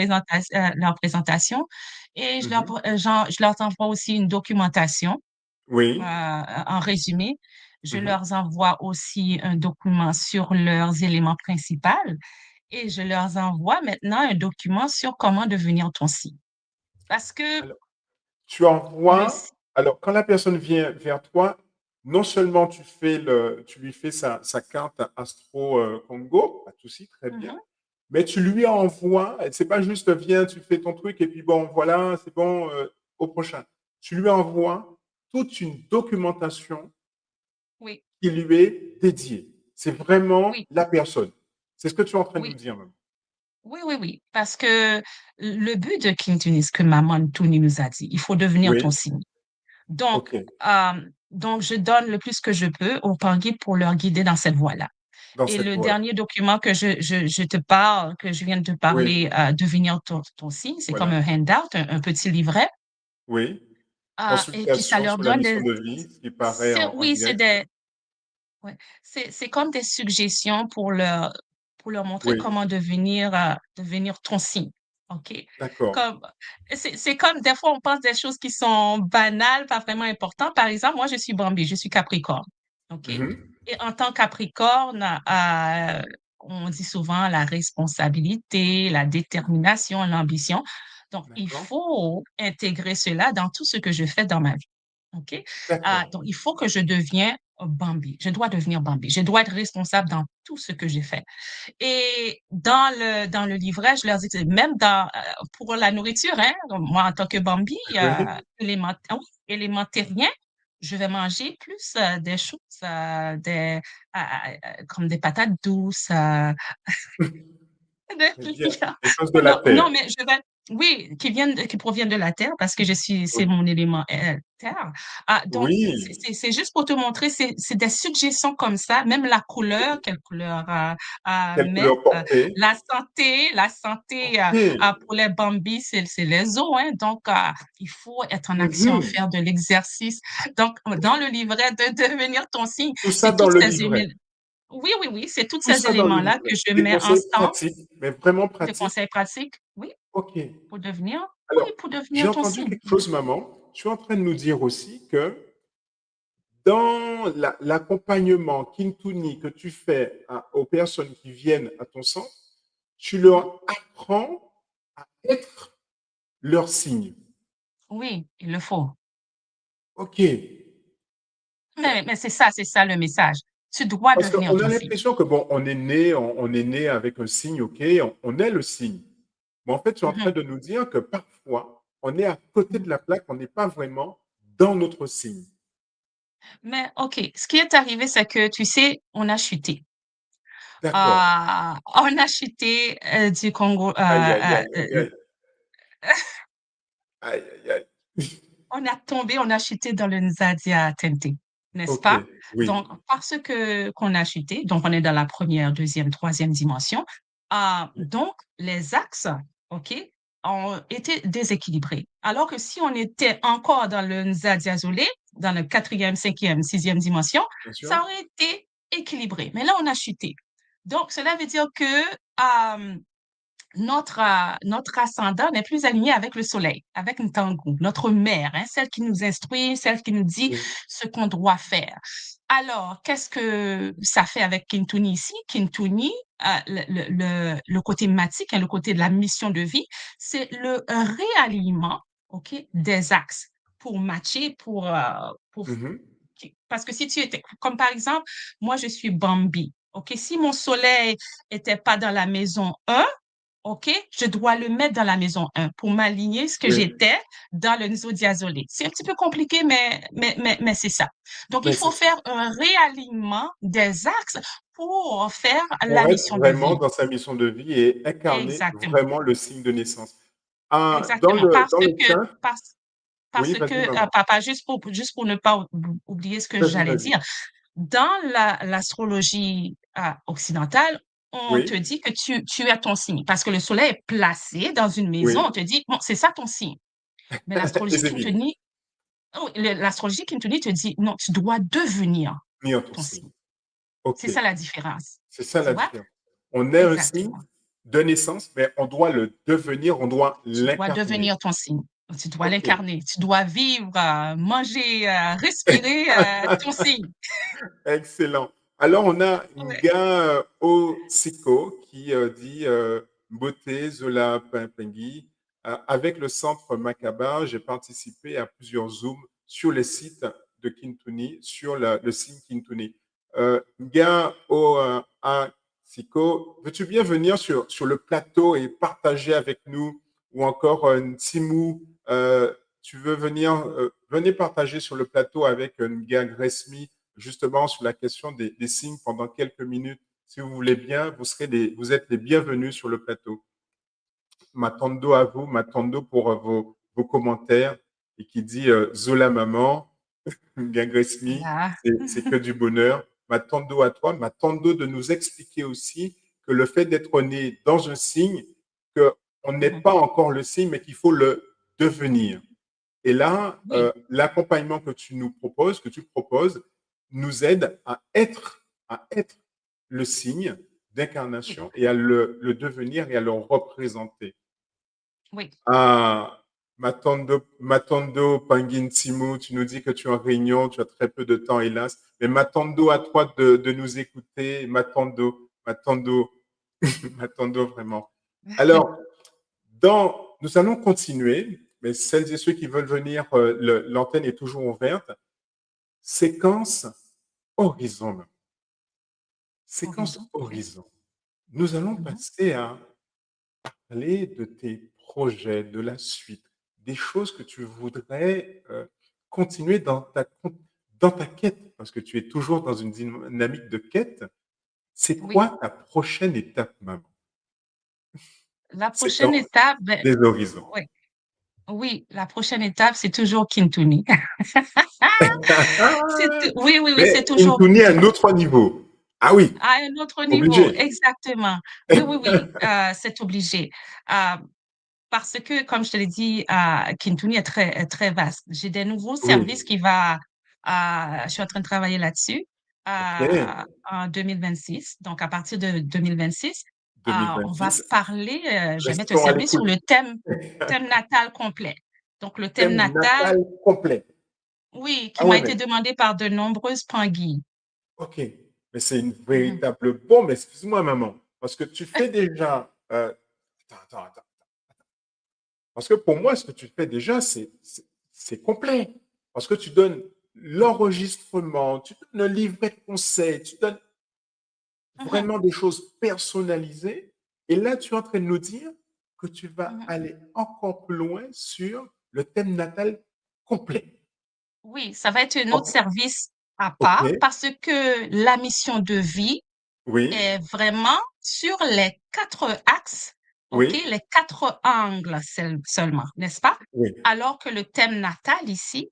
leur présentation et Mhm. je leur envoie aussi une documentation Oui. en résumé. Je Mhm. leur envoie aussi un document sur leurs éléments principaux et je leur envoie maintenant un document sur comment devenir ton site. Parce que Tu le envoies, site, alors quand la personne vient vers toi, non seulement tu lui fais sa carte Astro Congo, pas de souci, très bien, mhm, mais tu lui envoies, c'est pas juste viens, tu fais ton truc et puis bon, voilà, c'est bon, au prochain. Tu lui envoies toute une documentation oui, qui lui est dédiée. C'est vraiment oui, la personne. C'est ce que tu es en train de nous oui. dire même. Oui, oui, oui, parce que le but de Clinton, ce que Maman Tony nous a dit, il faut devenir ton Oui, signe. Donc, ok, je donne le plus que je peux aux Pangui pour leur guider dans cette voie-là. dans Et cette le voie-là. dernier document que je te parle, que je viens de te Oui, parler, Devenir ton signe, c'est comme voilà. un handout, un petit livret. Oui. Et puis, ça Consultation leur sur la donne mission de vie, ce qui paraît en oui, direct. ouais, c'est comme des suggestions pour leur montrer Oui, comment devenir ton signe. OK? d'accord. Comme, c'est comme des fois, on pense des choses qui sont banales, pas vraiment importantes. Par exemple, moi, je suis Bambi, je suis Capricorne. OK? Mhm. Et en tant que Capricorne, on dit souvent la responsabilité, la détermination, l'ambition. Donc, il D'accord. faut intégrer cela dans tout ce que je fais dans ma vie. OK? D'accord. Donc, il faut que je devienne Bambi. Je dois devenir Bambi. Je dois être responsable dans tout ce que j'ai fait. Et dans le livret, je leur dis que même pour la nourriture, hein, moi, en tant que Bambi, Oui. oui, élémentarien, je vais manger plus des choses, comme des patates douces, Très bien. de- Les choses de la non, non, terre. mais oui, qui proviennent de la terre parce que c'est Ok. mon élément terre. Donc, Oui. c'est juste pour te montrer, c'est des suggestions comme ça, même la couleur, quelle couleur à Quelle mettre, couleur porter? la santé Ok. pour les bambis, c'est les os, hein. Donc, il faut être en action, Mhm. faire de l'exercice. Donc, dans le livret de devenir ton signe, Tout ça c'est dans toutes le ces livret. éléments. Oui, oui, oui, c'est tous Tout ces ça dans le éléments-là que livret. je Des mets conseils ensemble, pratiques, mais vraiment des pratiques. conseils pratiques, oui, Ok. pour devenir, oui, Alors, pour j'ai devenir ton entendu signe. quelque chose, maman. Tu es en train de nous dire aussi que dans l'accompagnement Kintuni que tu fais aux personnes qui viennent à ton centre, tu Mhm. leur apprends à être leur signe. Oui, il le faut. OK. Mais c'est ça le message. Tu dois Parce devenir qu'on a ton signe. l'impression que, bon, on est né avec un signe, OK, on est le signe. Mais en fait, tu es en train Mhm. de nous dire que parfois, on est à côté de la plaque, on n'est pas vraiment dans notre signe. Mais OK, ce qui est arrivé, c'est que, tu sais, on a chuté. D'accord. On a chuté du Congo. Aïe, aïe, aïe, aïe, aïe. Aïe, aïe, aïe. On a tombé, on a chuté dans le Nzadia Tente, n'est-ce OK, pas? Donc, oui, parce que qu'on a chuté, donc on est dans la première, deuxième, troisième dimension. Donc, les axes, OK, ont été déséquilibrés. Alors que si on était encore dans le Nzadia Zolé, dans le quatrième, cinquième, sixième dimension, bien sûr. ça aurait été équilibré. Mais là, on a chuté. Donc, cela veut dire que notre ascendant n'est plus aligné avec le soleil, avec Ntangu, notre mère, hein, celle qui nous instruit, celle qui nous dit Oui. ce qu'on doit faire. Alors, qu'est-ce que ça fait avec Kintuni ici? Kintuni, le côté matique, hein, le côté de la mission de vie, c'est le réalignement, OK, des axes pour matcher, Mhm. parce que si tu étais, comme par exemple, moi je suis Bambi, OK, si mon soleil était pas dans la maison 1, OK, je dois le mettre dans la maison 1 pour m'aligner ce que Oui, j'étais dans le zodiazolé. C'est un petit peu compliqué, mais c'est ça. Donc, il mais faut c'est ça. faire un réalignement des axes pour faire Pour la être mission de vraiment vie. dans sa mission de vie et incarner Exactement. vraiment le signe de naissance. Exactement. Dans le cas, Parce oui, vas-y, que, maman. papa, juste pour ne pas oublier ce que Vas-y, j'allais vas-y. dire, dans l'astrologie occidentale, on te Oui, dit que tu as ton signe parce que le soleil est placé dans une maison. On oui, te dit, bon, c'est ça ton signe. Mais et c'est vide. l'astrologie Kintuni te dit, non, tu dois devenir Mis en ton ton signe. signe. OK, C'est ça la différence. c'est ça Tu la vois? différence. On est un signe Exactement. de naissance, mais on doit le devenir, on doit Tu dois l'incarner. devenir ton signe. Tu dois OK. l'incarner. Tu dois vivre, manger, respirer ton signe. Excellent. Alors, on a Ouais. Nga Osiko qui dit Beauté, Zola Pengui. Avec le centre Makaba, j'ai participé à plusieurs Zooms sur les sites de Kintuni, sur le signe Kintuni. Nga Osiko, veux-tu bien venir sur le plateau et partager avec nous, ou encore Ntimou, tu veux venir, venez partager sur le plateau avec Nga Gresmi justement sur la question des signes pendant quelques minutes. Si vous voulez bien, vous êtes les bienvenus sur le plateau. Matando à vous, Matando pour vos commentaires et qui dit Zola maman, Gangresmi, Ah. c'est que du bonheur. Matando à toi, Matando de nous expliquer aussi que le fait d'être né dans un signe, qu'on n'est Mhm. pas encore le signe, mais qu'il faut le devenir. Et là, Oui. l'accompagnement que tu nous proposes, que tu proposes, nous aide à être le signe Oui. d'incarnation et à le devenir et à le représenter. Oui. Ah, Matondo Pangintimu, tu nous dis que tu es en réunion, tu as très peu de temps, hélas. Mais Matondo, à toi de nous écouter. Matondo, Matondo, vraiment. Alors, nous allons continuer, mais celles et ceux qui veulent venir, l'antenne est toujours ouverte. Séquence horizon. Séquence Horizon. OK. horizon. Nous allons Mhm. passer à parler de tes projets, de la suite, des choses que tu voudrais continuer dans ta quête, parce que tu es toujours dans une dynamique de quête. C'est Oui. quoi ta prochaine étape, maman? La C'est prochaine dans étape, ben, les horizons. oui. Oui, la prochaine étape, c'est toujours Kintuni. Oui, oui, oui, Mais c'est toujours Intuni à un Kintuni. autre niveau. Ah oui, À un autre niveau, obligé. exactement. Oui, oui, oui, c'est obligé. Euh, Parce que, comme je te l'ai dit, Kintuni est très vaste. J'ai des nouveaux services Oui. je suis en train de travailler là-dessus OK. en 2026. Donc, à partir de 2026, on va 2026. parler, je vais mettre un Restons à service sur l'écoute. le thème natal complet. Donc, le thème Thème natal, natal complet. Oui, qui Ah m'a ouais, été mais demandé par de nombreuses penguilles. OK, mais c'est une Mhm. véritable bombe. Excuse-moi, maman, parce que tu fais déjà. Attends. Parce que pour moi, ce que tu fais déjà, c'est complet. Parce que tu donnes l'enregistrement, tu donnes un livret de conseils, tu donnes Mhm, vraiment des choses personnalisées. Et là, tu es en train de nous dire que tu vas mhm. aller encore plus loin sur le thème natal complet. Oui, ça va être un autre OK. service à OK. part parce que la mission de vie Oui. est vraiment sur les quatre axes, OK, Oui. les quatre angles seulement, n'est-ce pas? Oui. Alors que le thème natal ici,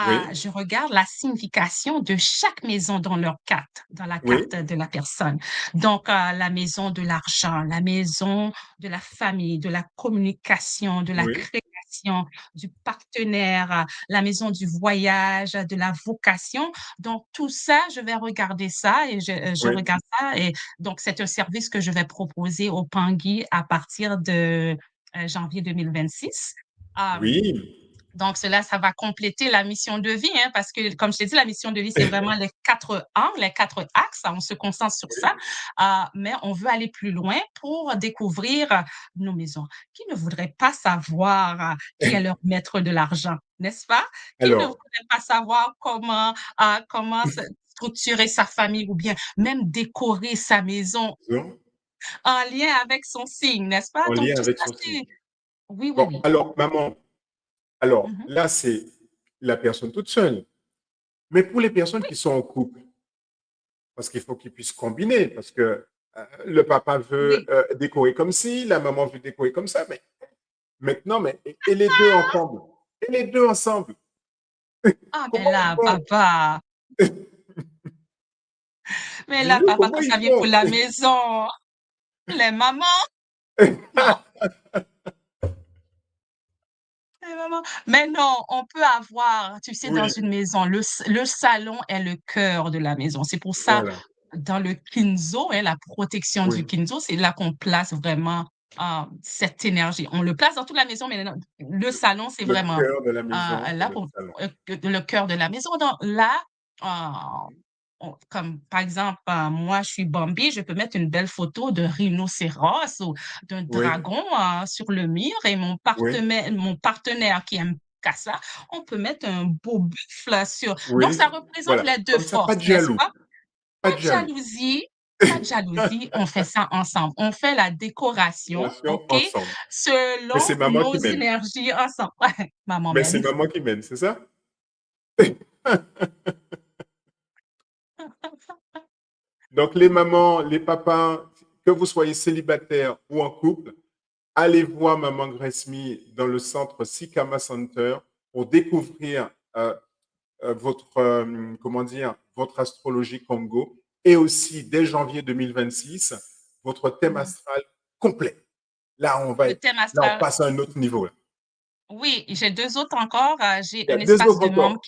Oui. je regarde la signification de chaque maison dans leur carte, dans la carte Oui. de la personne. Donc, la maison de l'argent, la maison de la famille, de la communication, de la Oui. création, du partenaire, la maison du voyage, de la vocation. Donc, tout ça, je vais regarder ça et je Oui. regarde ça et donc, c'est un service que je vais proposer aux Pangui à partir de janvier 2026. Euh, Oui. donc, cela, ça va compléter la mission de vie, hein, parce que, comme je t'ai dit, la mission de vie, c'est vraiment les quatre angles, les quatre axes. On se concentre sur ça, Oui. mais on veut aller plus loin pour découvrir nos maisons. Qui ne voudrait pas savoir qui est leur maître de l'argent, n'est-ce pas? Qui ne Alors, voudrait pas savoir comment structurer sa famille ou bien même décorer sa maison disons, en lien avec son signe, n'est-ce pas? en Donc, lien tout avec ça, son signe. c'est... Oui, oui, Bon, oui. alors, maman, alors Mhm. là, c'est la personne toute seule. Mais pour les personnes qui sont en couple, parce qu'il faut qu'ils puissent combiner, parce que le papa veut Oui. décorer comme ci, la maman veut décorer comme ça, mais maintenant, et les deux ensemble? Et les deux ensemble? Ah, mais Comment ils là, font? papa. Mais là, Dis-nous papa, comment quand ça ils vient pour font? la maison, les mamans, non. Les mamans. Mais non, on peut avoir, tu sais, dans Oui, une maison, le salon est le cœur de la maison. C'est pour ça, voilà, dans le Kinzo, hein, la protection du oui. Kinzo, c'est là qu'on place vraiment cette énergie. On le place dans toute la maison, mais le salon, c'est Le vraiment cœur de la maison, c'est là le pour salon. le cœur de la maison. Donc là, euh, comme par exemple, moi, je suis Bambi, je peux mettre une belle photo de rhinocéros ou d'un Oui, dragon sur le mur et oui, mon partenaire qui aime ça, on peut mettre un beau buffle sur. Donc, ça oui, représente voilà. les deux Comme ça, pas forces, de n'est-ce jaloux, pas? pas Pas de de jaloux. jalousie, pas de jalousie, on fait ça ensemble. On fait la décoration, Relation OK, ensemble. Mais selon c'est maman nos qui mène. énergies ensemble. Maman Mais c'est mène. maman qui mène, c'est ça? Donc, les mamans, les papas, que vous soyez célibataire ou en couple, allez voir Maman Gresmy dans le centre Sikama Center pour découvrir votre, comment dire, votre astrologie Congo et aussi dès janvier 2026, votre thème Mhm. astral complet. Là, Le thème là, on astral. passe à un autre niveau. Là. Oui, j'ai deux autres encore. J'ai Il y un a deux espace autres de membres. encore.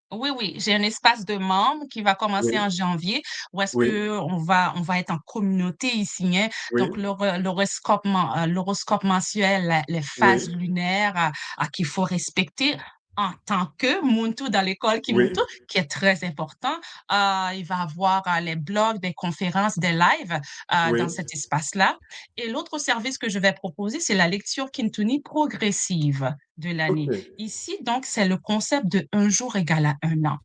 Oui, oui, j'ai un espace de membres qui va commencer en Oui, janvier, où est-ce oui, que on va être en communauté ici, hein. Donc, oui, l'horoscope mensuel, les phases oui, lunaires qu'il faut respecter en tant que Muntu dans l'école Kimuntu, oui. qui est très important. Il va avoir les blogs, des conférences, des lives dans Oui, cet espace-là. Et l'autre service que je vais proposer, c'est la lecture Kintuni progressive de l'année. ok. Ici, donc, c'est le concept de un jour égal à un an.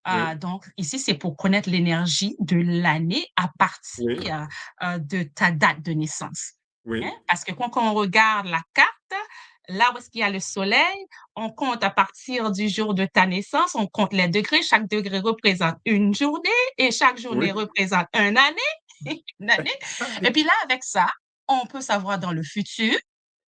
Oui, Donc, ici, c'est pour connaître l'énergie de l'année à oui, partir de ta date de naissance. Hein? oui, Parce que quand on regarde la carte, là où est-ce qu'il y a le soleil, on compte à partir du jour de ta naissance, on compte les degrés. Chaque degré représente une journée et chaque journée oui, représente une année. Une année. Et puis là, avec ça, on peut savoir dans le futur,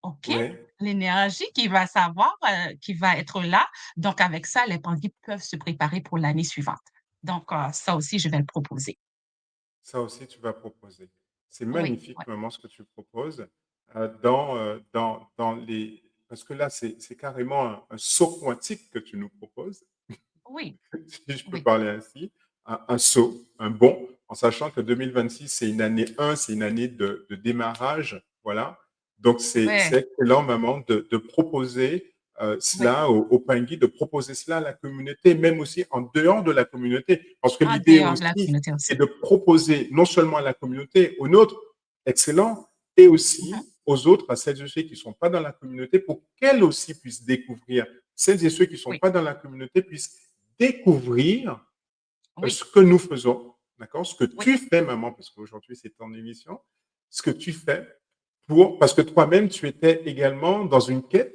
OK, oui. l'énergie qui va être là. Donc, avec ça, les bandits peuvent se préparer pour l'année suivante. Donc, ça aussi, je vais le proposer. Ça aussi, tu vas proposer. C'est Oui, magnifique, oui, maman, ce que tu proposes dans les... Parce que là, c'est carrément un saut quantique que tu nous proposes, oui, si je peux oui, parler ainsi. Un saut, un bond, en sachant que 2026, c'est une année 1, c'est une année de démarrage. Voilà. Donc, c'est ouais. excellent, maman, de proposer. Oui, cela au Pingui, de proposer cela à la communauté, même aussi en dehors de la communauté. Parce que en l'idée dehors de la aussi communauté est aussi. de proposer non seulement à la communauté, aux nôtres, excellent, et Mhm. aussi aux autres, à celles et ceux qui ne sont pas dans la communauté, pour qu'elles aussi puissent découvrir. Celles et ceux qui ne sont Oui, pas dans la communauté puissent découvrir oui, ce que nous faisons, d'accord? Ce que oui, tu fais, maman, parce qu'aujourd'hui c'est ton émission, ce que tu fais pour, parce que toi-même tu étais également dans une quête,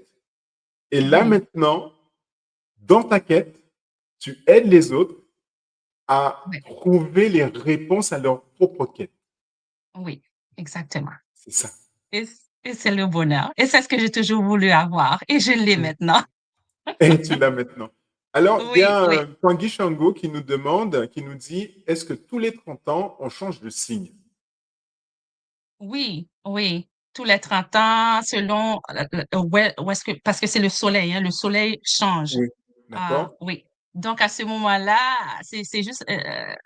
et là oui, maintenant, dans ta quête, tu aides les autres à oui, trouver les réponses à leur propre quête. oui, exactement. C'est ça. Et, et c'est le bonheur. Et c'est ce que j'ai toujours voulu avoir. Et je l'ai maintenant. Et tu l'as maintenant. Alors, il y Oui, a oui. Tanguy Shango qui nous demande, qui nous dit, est-ce que tous les 30 ans, on change de signe? Oui, oui. Tous les 30 ans, selon où est-ce que, parce que c'est le soleil, hein, le soleil change. Oui. Ah, D'accord? oui. Donc, à ce moment-là, c'est juste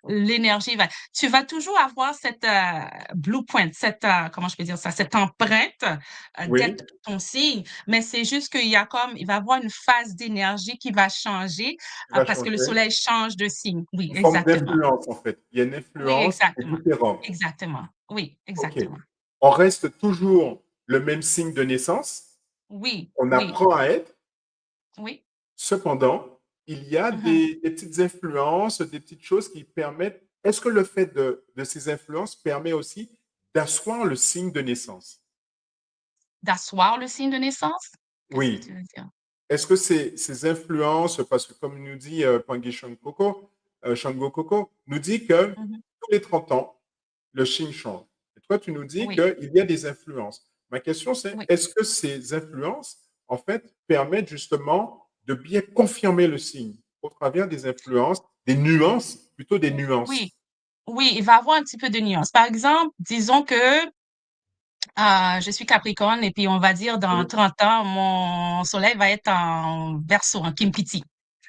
l'énergie va. Tu vas toujours avoir cette blueprint, cette, comment je peux dire ça, cette empreinte Oui, d'être ton signe, mais c'est juste qu'il y a comme, il va y avoir une phase d'énergie qui va changer tu vas parce que le changer. soleil change de signe. Oui, Une forme exactement. d'influence, en fait. Il y a une Oui, influence qui est exactement. différente. Exactement. Oui, OK. exactement. On reste toujours le même signe de naissance. Oui, On oui, apprend à être. oui. Cependant, il y a Mhm. des petites influences, des petites choses qui permettent. Est-ce que le fait de ces influences permet aussi d'asseoir le signe de naissance? D'asseoir le signe de naissance? Qu'est-ce que Oui. tu veux dire? Est-ce que ces influences, parce que comme nous dit Pangui Shango Koko, nous dit que Mhm. tous les 30 ans, le signe change. Et toi, tu nous dis Oui, qu'il y a des influences. Ma question, c'est oui. est-ce que ces influences, en fait, permettent justement de bien confirmer le signe au travers des influences, des nuances, plutôt des Oui, nuances? oui, il va avoir un petit peu de nuance. Par exemple, disons que je suis Capricorne et puis on va dire dans Oui. 30 ans, mon soleil va être en Verseau, en Kimpiti.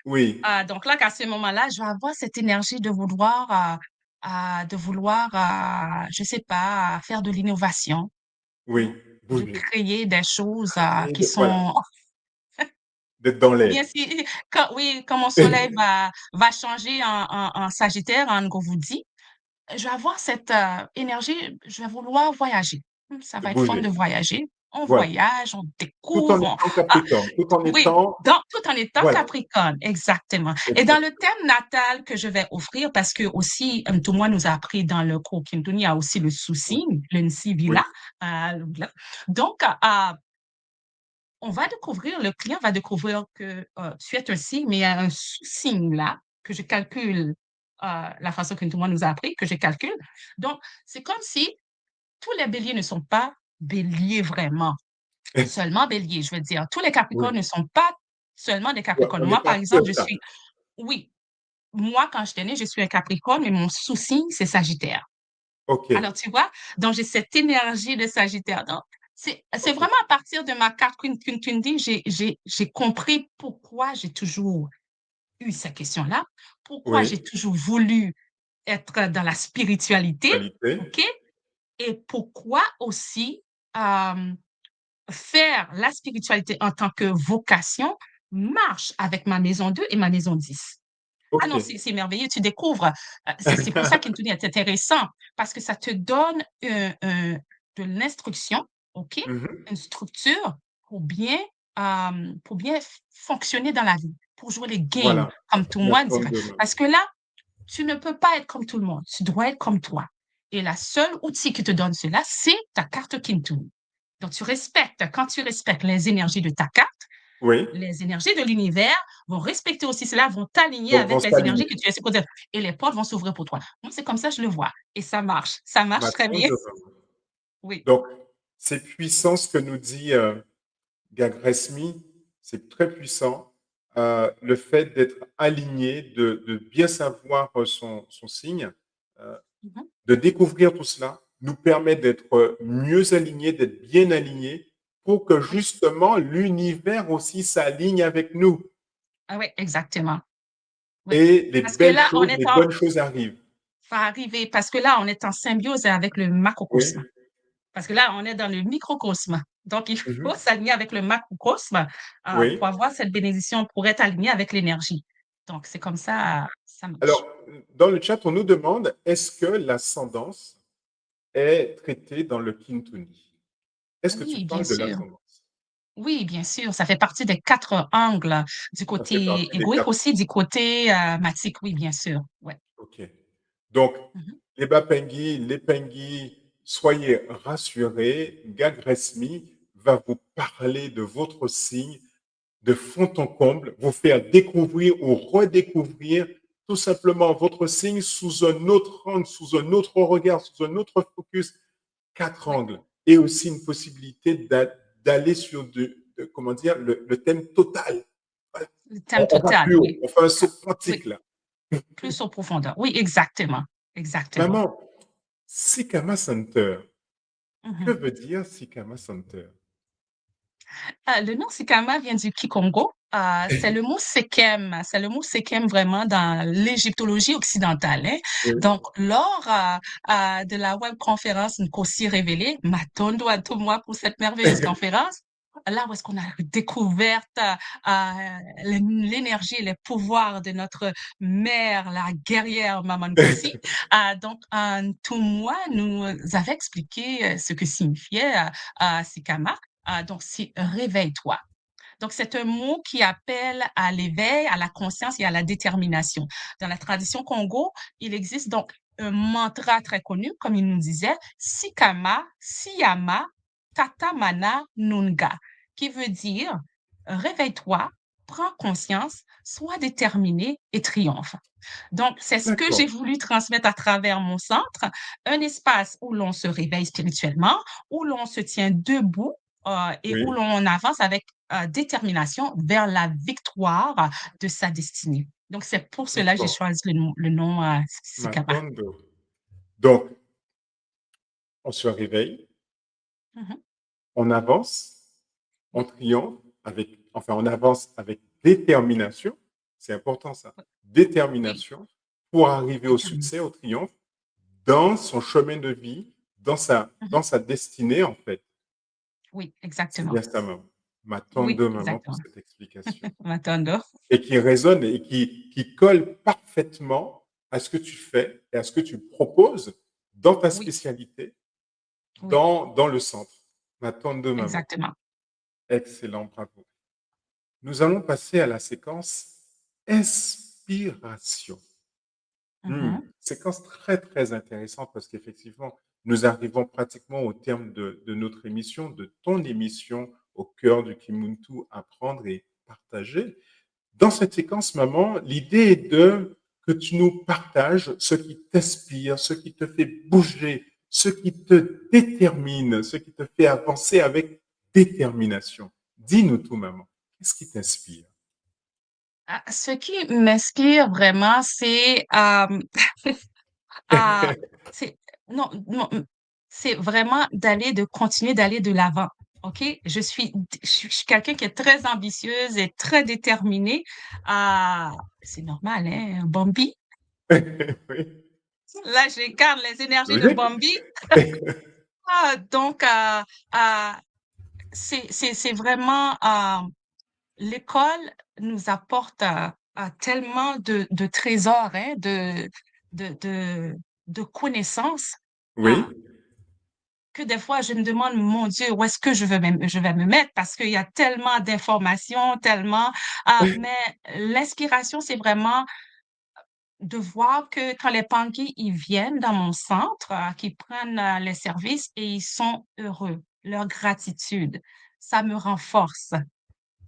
Oui. Donc là, qu'à ce moment-là, je vais avoir cette énergie de vouloir, je sais pas, faire de l'innovation, Oui. hein, de Bouger. créer des choses qui Voilà. sont D'être dans ou bien l'air. si, oui, quand mon soleil va changer en Sagittaire, en Govoudi, je vais avoir cette énergie, je vais vouloir voyager. Ça De va être forme de bouger. voyager. On Voilà. voyage, on Tout en découvre. étant Capricorne, tout en Oui, étant. tout en étant Voilà. Capricorne, exactement. Et dans le Exact. thème natal que je vais offrir, parce que aussi, tout le monde nous a appris dans le cours Kintuni, il y a aussi le Oui. sous-signe, le Oui. Nsibila. Là. Donc, on va découvrir, le client va découvrir que tu es un signe, mais il y a un sous-signe là que je calcule la façon que tout le monde nous a appris, que je calcule. Donc, c'est comme si tous les béliers ne sont pas béliers vraiment, seulement béliers, je veux dire. Tous les Oui. capricornes ne sont pas seulement des Ouais, capricornes. on n'est Moi, pas par exemple, je ça. suis, oui, moi, quand je suis née, je suis un capricorne, mais mon sous-signe, c'est Sagittaire. OK. Alors, tu vois, donc j'ai cette énergie de Sagittaire. Donc, c'est OK. vraiment à partir de ma carte Queen Tundi, j'ai compris pourquoi j'ai toujours eu cette question-là, pourquoi j'ai Oui. toujours voulu être dans la spiritualité, Qualité. OK? Et pourquoi aussi euh, faire la spiritualité en tant que vocation marche avec ma maison 2 et ma maison 10. Ah non, OK. c'est merveilleux, tu découvres. C'est pour ça qu'Intune est intéressant, parce que ça te donne de l'instruction, OK? Mhm. Une structure pour bien fonctionner dans la vie, pour jouer les games, Voilà. comme tout le La monde forme dirait. de main. Parce que là, tu ne peux pas être comme tout le monde, tu dois être comme toi. Et la seule outil qui te donne cela, c'est ta carte Kintune. Donc, quand tu respectes les énergies de ta carte, Oui. les énergies de l'univers vont respecter aussi cela, vont t'aligner Donc, vont avec les énergies s'aligner. que tu es supposé. Et les portes vont s'ouvrir pour toi. Moi, c'est comme ça que je le vois. Et ça marche. Ça marche Ma très forme bien. de main. Oui. Donc, c'est puissant ce que nous dit Gag Resmi. C'est très puissant. Le fait d'être aligné, de bien savoir son signe, euh, Mhm. de découvrir tout cela, nous permet d'être mieux alignés, d'être bien alignés pour que Oui. justement l'univers aussi s'aligne avec nous Ah oui, exactement. Oui. et les Parce que belles là, choses, les bonnes choses arrivent. va arriver, parce que là, on est en symbiose avec le Oui, macrocosme. Parce que là, on est dans le microcosme. Donc, il faut Mhm. s'aligner avec le macrocosme pour Oui. avoir cette bénédiction, pour être aligné avec l'énergie. Donc, c'est comme ça, ça marche. Alors, dans le chat, on nous demande, est-ce que l'ascendance est traitée dans le Kintuni? Est-ce que tu Oui, bien parles de sûr. l'ascendance? Oui, bien sûr. Ça fait partie des quatre angles du Ça fait côté partie des égoïque, 4. aussi du côté matique. Oui, bien sûr. Ouais. OK. Donc, Mhm. les Bapengi, les Pengi, soyez rassurés, Gag Resmi va vous parler de votre signe de fond en comble, vous faire découvrir ou redécouvrir tout simplement votre signe sous un autre angle, sous un autre regard, sous un autre focus, 4 Oui, angles, et aussi une possibilité d'aller sur comment dire, le thème total. le thème On va total, plus haut, oui. on fait un saut Oui, quantique là. plus en profondeur. Oui, exactement. Exactement. Maman, Sikama Center, que Mhm. veut dire Sikama Center? Le nom Sikama vient du Kikongo. C'est le mot Sekem. C'est le mot Sekem vraiment dans l'égyptologie occidentale, hein. Oui. Donc, lors de la webconférence Nkosi révélée, Matondo à tout moi pour cette merveilleuse conférence, là où est-ce qu'on a découvert l'énergie et les pouvoirs de notre mère, la guerrière Maman Nkosi. Donc, tout moi nous avait expliqué ce que signifiait Sikama. Donc, c'est réveille-toi. Donc, c'est un mot qui appelle à l'éveil, à la conscience et à la détermination. Dans la tradition Congo, il existe donc un mantra très connu, comme il nous disait, Sikama, Siyama, Tatamana, Nunga, qui veut dire réveille-toi, prends conscience, sois déterminé et triomphe. Donc, c'est ce que j'ai D'accord. voulu transmettre à travers mon centre, un espace où l'on se réveille spirituellement, où l'on se tient debout et où Oui. l'on avance avec détermination vers la victoire de sa destinée. Donc, c'est pour cela que j'ai D'accord. choisi le nom Sikama. Matondo. Donc, on se réveille, Mhm. on avance, on Oui, triomphe avec, enfin, on avance avec détermination. C'est important ça. oui, Détermination pour arriver au déterminé. succès, au triomphe, dans son chemin de vie, Mhm. dans sa destinée, en fait. Oui, C'est exactement. bien ça, maman. Ma tante Oui, de maman pour exactement. cette explication. Matondo. Et qui résonne et qui colle parfaitement à ce que tu fais et à ce que tu proposes dans ta Oui, spécialité, oui, dans le centre. Ma tante de maman. exactement. Excellent, bravo. Nous allons passer à la séquence inspiration. Mhm. Séquence très, très intéressante parce qu'effectivement, nous arrivons pratiquement au terme de notre émission, de ton émission au cœur du Kimuntu, apprendre et partager. Dans cette séquence, maman, l'idée est que tu nous partages ce qui t'inspire, ce qui te fait bouger, ce qui te détermine, ce qui te fait avancer avec détermination. Dis-nous tout, maman. Qu'est-ce qui t'inspire? Ce qui m'inspire vraiment, Ah, c'est non, non, c'est vraiment de continuer d'aller de l'avant. OK? Je suis quelqu'un qui est très ambitieuse et très déterminée. Ah, c'est normal, hein, Bambi. Oui, Là, j'incarne les énergies de logique. Bambi. Donc, c'est vraiment, l'école nous apporte tellement de trésors, hein, de, de, de connaissances. Oui, Que des fois, je me demande, mon Dieu, où est-ce que je vais me mettre parce qu'il y a tellement d'informations, tellement. Mais l'inspiration, c'est vraiment de voir que quand les Pangui, ils viennent dans mon centre, qu'ils prennent les services et ils sont heureux, leur gratitude, ça me renforce.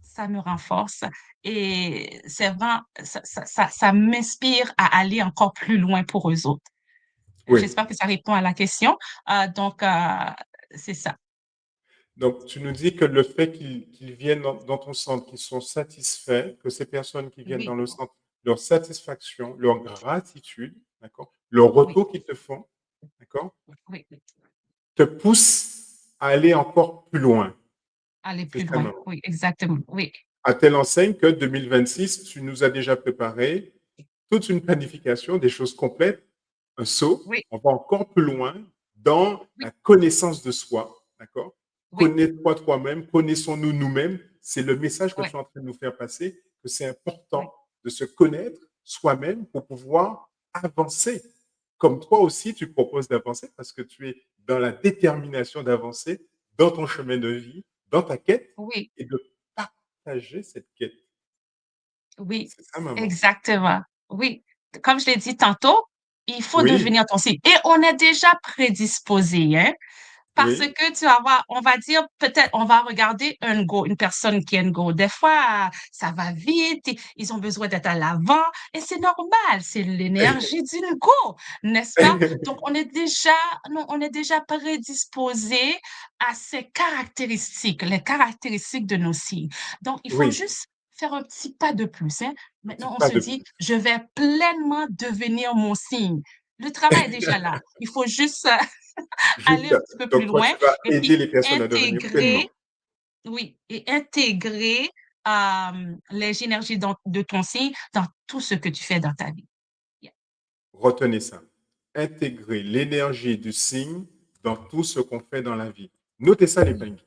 Ça me renforce et c'est vraiment, ça m'inspire à aller encore plus loin pour eux autres. oui. J'espère que ça répond à la question. Donc, c'est ça. Donc, tu nous dis que le fait qu'ils viennent dans ton centre, qu'ils sont satisfaits, que ces personnes qui viennent dans Oui, le centre, leur satisfaction, leur gratitude, d'accord, le oui, retour qu'ils te font, d'accord, oui. te pousse à aller encore plus loin. Aller C'est plus ça, loin. maman. Oui, exactement. Oui, À telle enseigne que 2026, tu nous as déjà préparé toute une planification, des choses complètes, un saut. oui, On va encore plus loin dans oui, la connaissance de soi, d'accord? oui, Connais-toi toi-même, connaissons-nous nous-mêmes. C'est le message que oui, tu es en train de nous faire passer, que c'est oui, important de se connaître soi-même pour pouvoir avancer. Comme toi aussi, tu proposes d'avancer parce que tu es dans la détermination d'avancer dans ton chemin de vie, dans ta quête oui, et de partager cette quête. oui, C'est ça, maman. exactement. Oui. Comme je l'ai dit tantôt, il faut Oui, devenir ton signe. Et on est déjà prédisposé, hein? Parce oui, que tu vas voir, on va dire, peut-être, on va regarder un go, une personne qui est un go. Des fois, ça va vite, ils ont besoin d'être à l'avant, et c'est normal, c'est l'énergie d'une go, n'est-ce pas? Donc, non, on est déjà prédisposé à ces caractéristiques, les caractéristiques de nos signes. Donc, il faut oui, juste faire un petit pas de plus, hein. un petit Maintenant, on pas se de dit, plus. je vais pleinement devenir mon signe. Le travail est déjà là. Il faut juste aller Juste, un petit peu plus donc toi, loin tu vas et aider puis les personnes à devenir intégrer, pleinement. oui, et intégrer les énergies de ton signe dans tout ce que tu fais dans ta vie. Yeah. Retenez ça. Intégrer l'énergie du signe dans tout ce qu'on fait dans la vie. Notez ça, les Oui, pingues.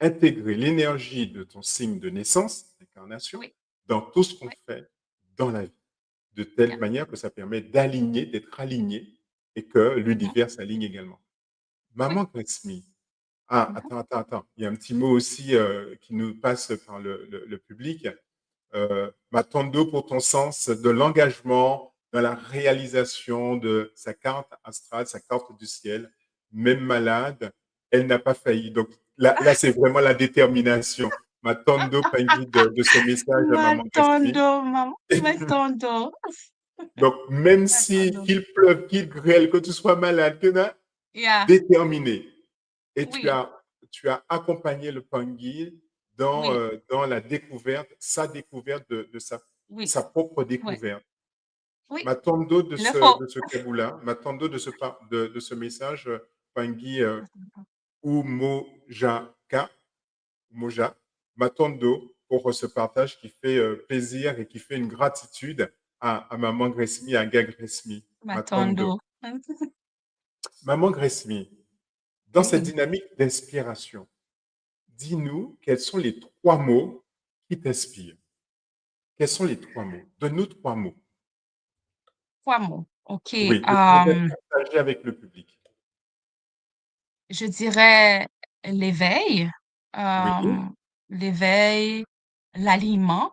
Intégrer l'énergie de ton signe de naissance, d'incarnation, oui, dans tout ce qu'on oui, fait dans la vie. De telle yeah. manière que ça permet d'aligner, d'être aligné et que Mhm, l'univers s'aligne également. oui, Maman Grace-Me. Ah, mhm, attends. Il y a un petit mot aussi qui nous passe par le public. Matondo pour ton sens de l'engagement dans la réalisation de sa carte astrale, sa carte du ciel. Même malade, elle n'a pas failli. Donc là c'est vraiment la détermination. Matondo Pangui de ce message à Maman Gatsby. M'attendo, maman, m'attendo, Donc même si m'attendo. qu'il pleuve, qu'il grêle, que tu sois malade, que tu Yeah. déterminé. Et Oui, tu as accompagné le Pangui oui, dans la découverte, sa découverte oui, sa propre oui, découverte. oui. M'attendo Il le faut. de ce Kaboula, m'attendo de ce message, Pangui Umojaka, Moja, m'attendo pour ce partage qui fait plaisir et qui fait une gratitude à Maman Gresmi, à Gag Gresmi. M'attendo. M'attendo. Maman Gresmi, dans cette Oui, dynamique d'inspiration, dis-nous quels sont les trois mots qui t'inspirent. Quels sont les trois mots? Donne-nous trois mots. trois mots. OK. Oui, que tu voudrais partager avec le public. Je dirais l'éveil, Oui, euh, l'éveil, l'aliment,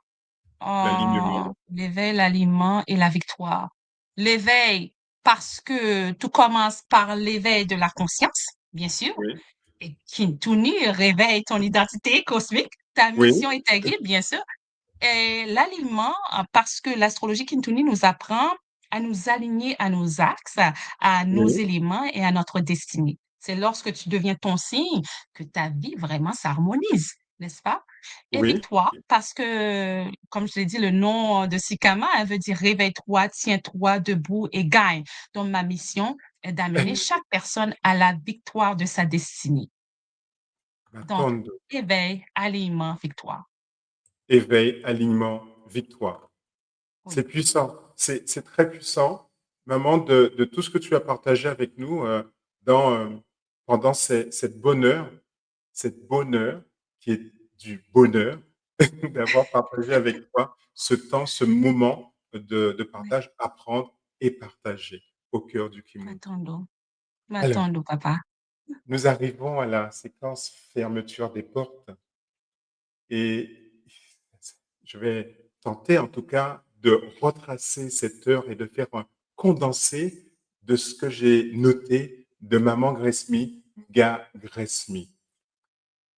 l'alignement. l'éveil, l'aliment et la victoire. L'éveil, parce que tout commence par l'éveil de la conscience, bien sûr, Oui, et qui tout nu réveille ton identité cosmique, ta oui, mission et ta guide, bien sûr. Et l'aliment, parce que l'astrologie Kintuni nous apprend à nous aligner à nos axes, à nos oui, éléments et à notre destinée. C'est lorsque tu deviens ton signe que ta vie vraiment s'harmonise, n'est-ce pas? Et oui. victoire, parce que, comme je l'ai dit, le nom de Sikama, elle veut dire réveille-toi, tiens-toi debout et gagne. Donc, ma mission est d'amener chaque personne à la victoire de sa destinée. Donc, M'attendre. éveil, aliment, victoire. Éveil, alignement, victoire. C'est Oui, puissant. C'est très puissant. Maman, de tout ce que tu as partagé avec nous dans, pendant cette bonheur qui est du bonheur d'avoir partagé avec toi ce temps, ce moment de oui. partage, apprendre et partager au cœur du Kimuntu. M'attendons, Alors, m'attendons, papa. nous arrivons à la séquence fermeture des portes et je vais tenter en tout cas de retracer cette heure et de faire un condensé de ce que j'ai noté de Maman Gresmi, Nga Gresmi.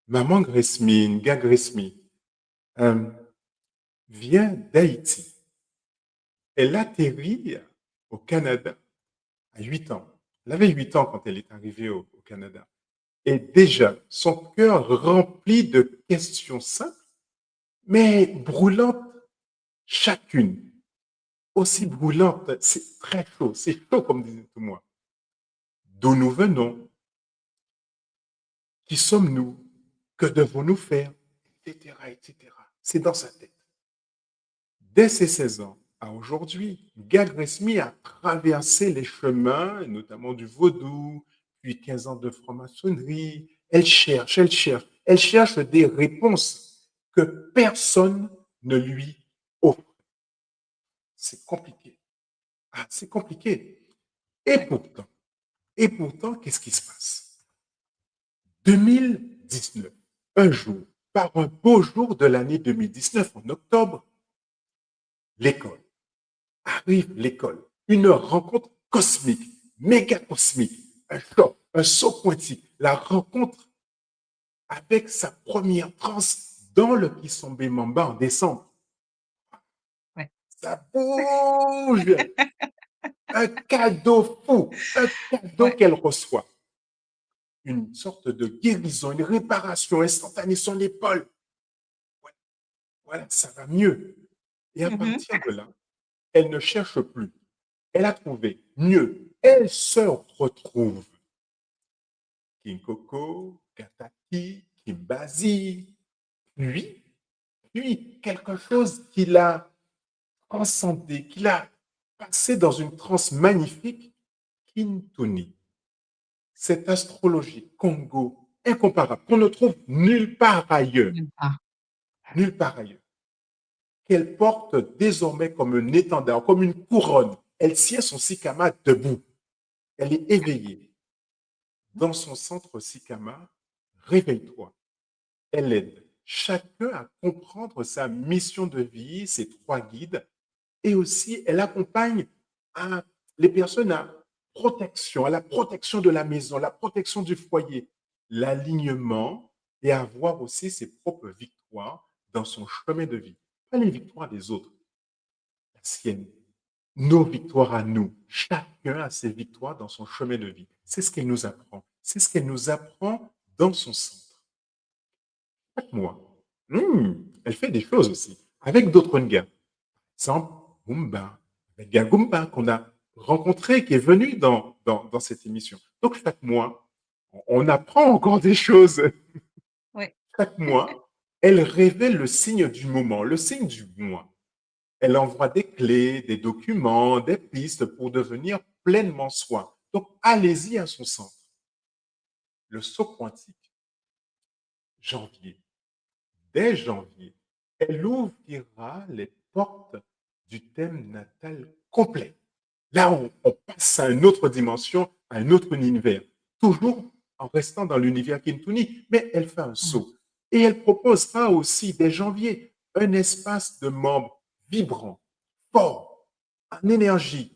Maman Gresmi, Nga Gresmi, euh, vient d'Haïti. Elle atterrit au Canada à 8 ans. Elle avait 8 ans quand elle est arrivée au Canada. Et déjà, son cœur rempli de questions simples, mais brûlantes chacune. Aussi brûlante, c'est très chaud, c'est chaud comme disait tout moi. D'où nous venons? Qui sommes-nous? Que devons-nous faire? Etc., etc. C'est dans sa tête. Dès ses 16 ans à aujourd'hui, Gad Resmi a traversé les chemins, notamment du vaudou, puis 15 ans de franc-maçonnerie, Elle cherche des réponses que personne ne lui offre. C'est compliqué. Ah, c'est compliqué. Et ouais, pourtant, et pourtant, qu'est-ce qui se passe? 2019, un jour, par un beau jour de l'année 2019, en octobre, l'école arrive, l'école, une rencontre cosmique, méga cosmique, un choc, un saut quantique, la rencontre avec sa première transe dans le Kisombe Mamba en décembre. ouais. Ça bouge! Un cadeau fou, un cadeau Ouais. qu'elle reçoit. Une sorte de guérison, une réparation instantanée sur l'épaule. Ouais, voilà, ça va mieux. Et à Mhm. partir de là, elle ne cherche plus. Elle a trouvé mieux. Elle se retrouve. King Coco, Kataki, Kimbazi, puis, puis quelque chose qui l'a transcendé, qui l'a passé dans une transe magnifique, Kintuni. Cette astrologie Congo incomparable qu'on ne trouve nulle part ailleurs, Nulle part. nulle part ailleurs, qu'elle porte désormais comme un étendard, comme une couronne. Elle tient son sikama debout. Elle est éveillée. Dans son centre sikama, réveille-toi. Elle aide chacun à comprendre sa mission de vie, ses trois guides, et aussi elle accompagne à, les personnes à la protection de la maison, la protection du foyer, l'alignement et à avoir aussi ses propres victoires dans son chemin de vie. Pas les victoires des autres, la sienne, nos victoires à nous. Chacun a ses victoires dans son chemin de vie. C'est ce qu'elle nous apprend. C'est ce qu'elle nous apprend dans son centre. Chaque mois, elle fait des choses aussi avec d'autres Ngas. Exemple, Goumba, avec Gagumba qu'on a rencontré, qui est venu dans cette émission. Donc, chaque mois, on apprend encore des choses. Ouais. Chaque mois, elle révèle le signe du moment, le signe du mois. Elle envoie des clés, des documents, des pistes pour devenir pleinement soi. Donc, allez-y à son centre. Le saut quantique, janvier. Dès janvier, elle ouvrira les portes du thème natal complet. Là, on passe à une autre dimension, à un autre univers, toujours en restant dans l'univers Kintuni, mais elle fait un Mm. saut. Et elle proposera aussi, dès janvier, un espace de membres vibrants, forts, en énergie,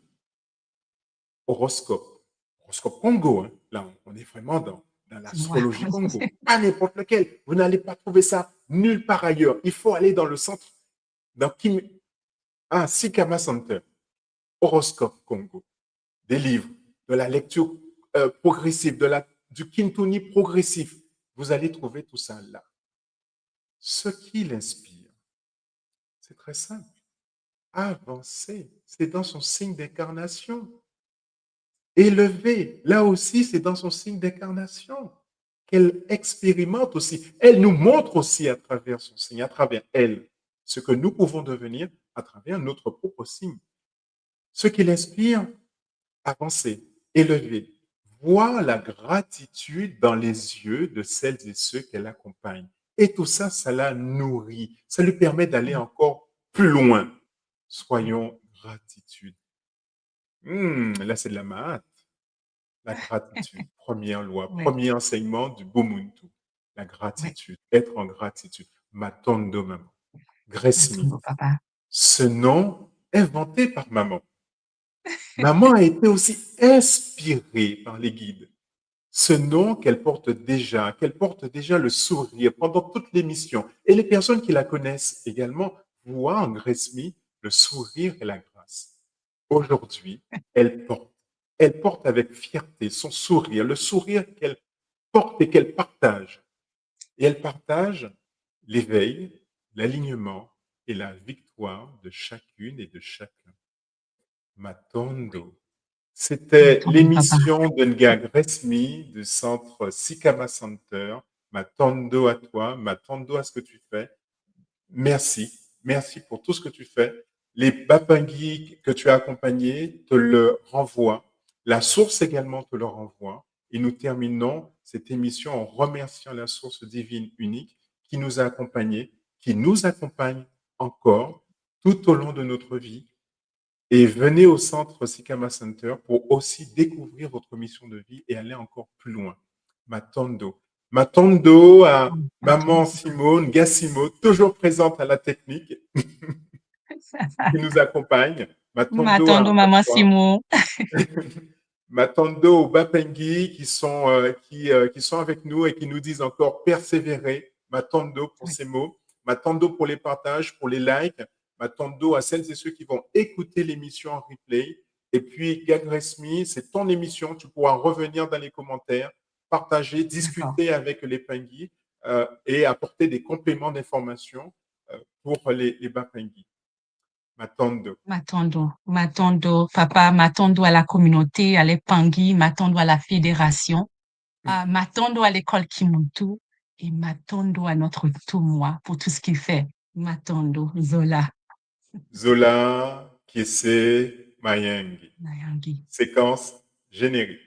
horoscope. Horoscope Congo, hein. Là, on est vraiment dans Ouais. l'astrologie Congo. Pas n'importe lequel. Vous n'allez pas trouver ça nulle part ailleurs. Il faut aller dans le centre, dans Sikama Center, horoscope Congo, des livres, de la lecture progressive, du Kintuni progressif. Vous allez trouver tout ça là. Ce qui l'inspire, c'est très simple. Avancer, c'est dans son signe d'incarnation. Élevée, là aussi, c'est dans son signe d'incarnation qu'elle expérimente aussi. Elle nous montre aussi à travers son signe, à travers elle, ce que nous pouvons devenir à travers notre propre signe. Ce qui l'inspire, avancer, élever, voir la gratitude dans les yeux de celles et ceux qu'elle accompagne. Et tout ça, ça la nourrit. Ça lui permet d'aller Mm. encore plus loin. Soyons gratitude. Là, c'est de la mahat. La gratitude, première loi, Ouais. premier enseignement du Bumuntu. La Ouais. gratitude, être en gratitude. Matondo maman. Merci, Gresmi, beau papa. ce nom inventé par maman. Maman a été aussi inspirée par les guides. Ce nom qu'elle porte déjà le sourire pendant toute l'émission. Et les personnes qui la connaissent également voient en Gresmi le sourire et la grâce. Aujourd'hui, elle porte. Elle porte avec fierté son sourire, le sourire qu'elle porte et qu'elle partage. Et elle partage l'éveil, l'alignement et la victoire de chacune et de chacun. Matondo. C'était Attends, beau papa. l'émission de Ngag Resmi du centre Sikama Center. Matondo à toi, Matondo à ce que tu fais. Merci. Merci pour tout ce que tu fais. Les Bapangui que tu as accompagnés te le renvoient. La source également te le renvoie. et nous terminons cette émission en remerciant la source divine unique qui nous a accompagnés, qui nous accompagne encore tout au long de notre vie. Et venez au centre Sikama Center pour aussi découvrir votre mission de vie et aller encore plus loin. Matondo. Matondo à Maman Simone Gassimo, toujours présente à la technique, qui nous accompagne. Matondo à M'attendre, maman toi. Simo. Matondo au Bapengi qui sont avec nous et qui nous disent encore persévérer. Matondo pour Oui, ces mots. Matondo pour les partages, pour les likes. Matondo à celles et ceux qui vont écouter l'émission en replay. Et puis, Gagresmi, c'est ton émission. Tu pourras revenir dans les commentaires, partager, d'accord. discuter avec les Pengui et apporter des compléments d'information pour les Bapengi. Matondo. M'attendre, papa, m'attendre à la communauté, à l'Epangui, m'attendre à la fédération, m'attendre à l'école Kimuntu et m'attendre à notre tournoi pour tout ce qu'il fait. M'attendre, Zola, Zola, Kiese, Mayengi. Nayangi. Séquence générique.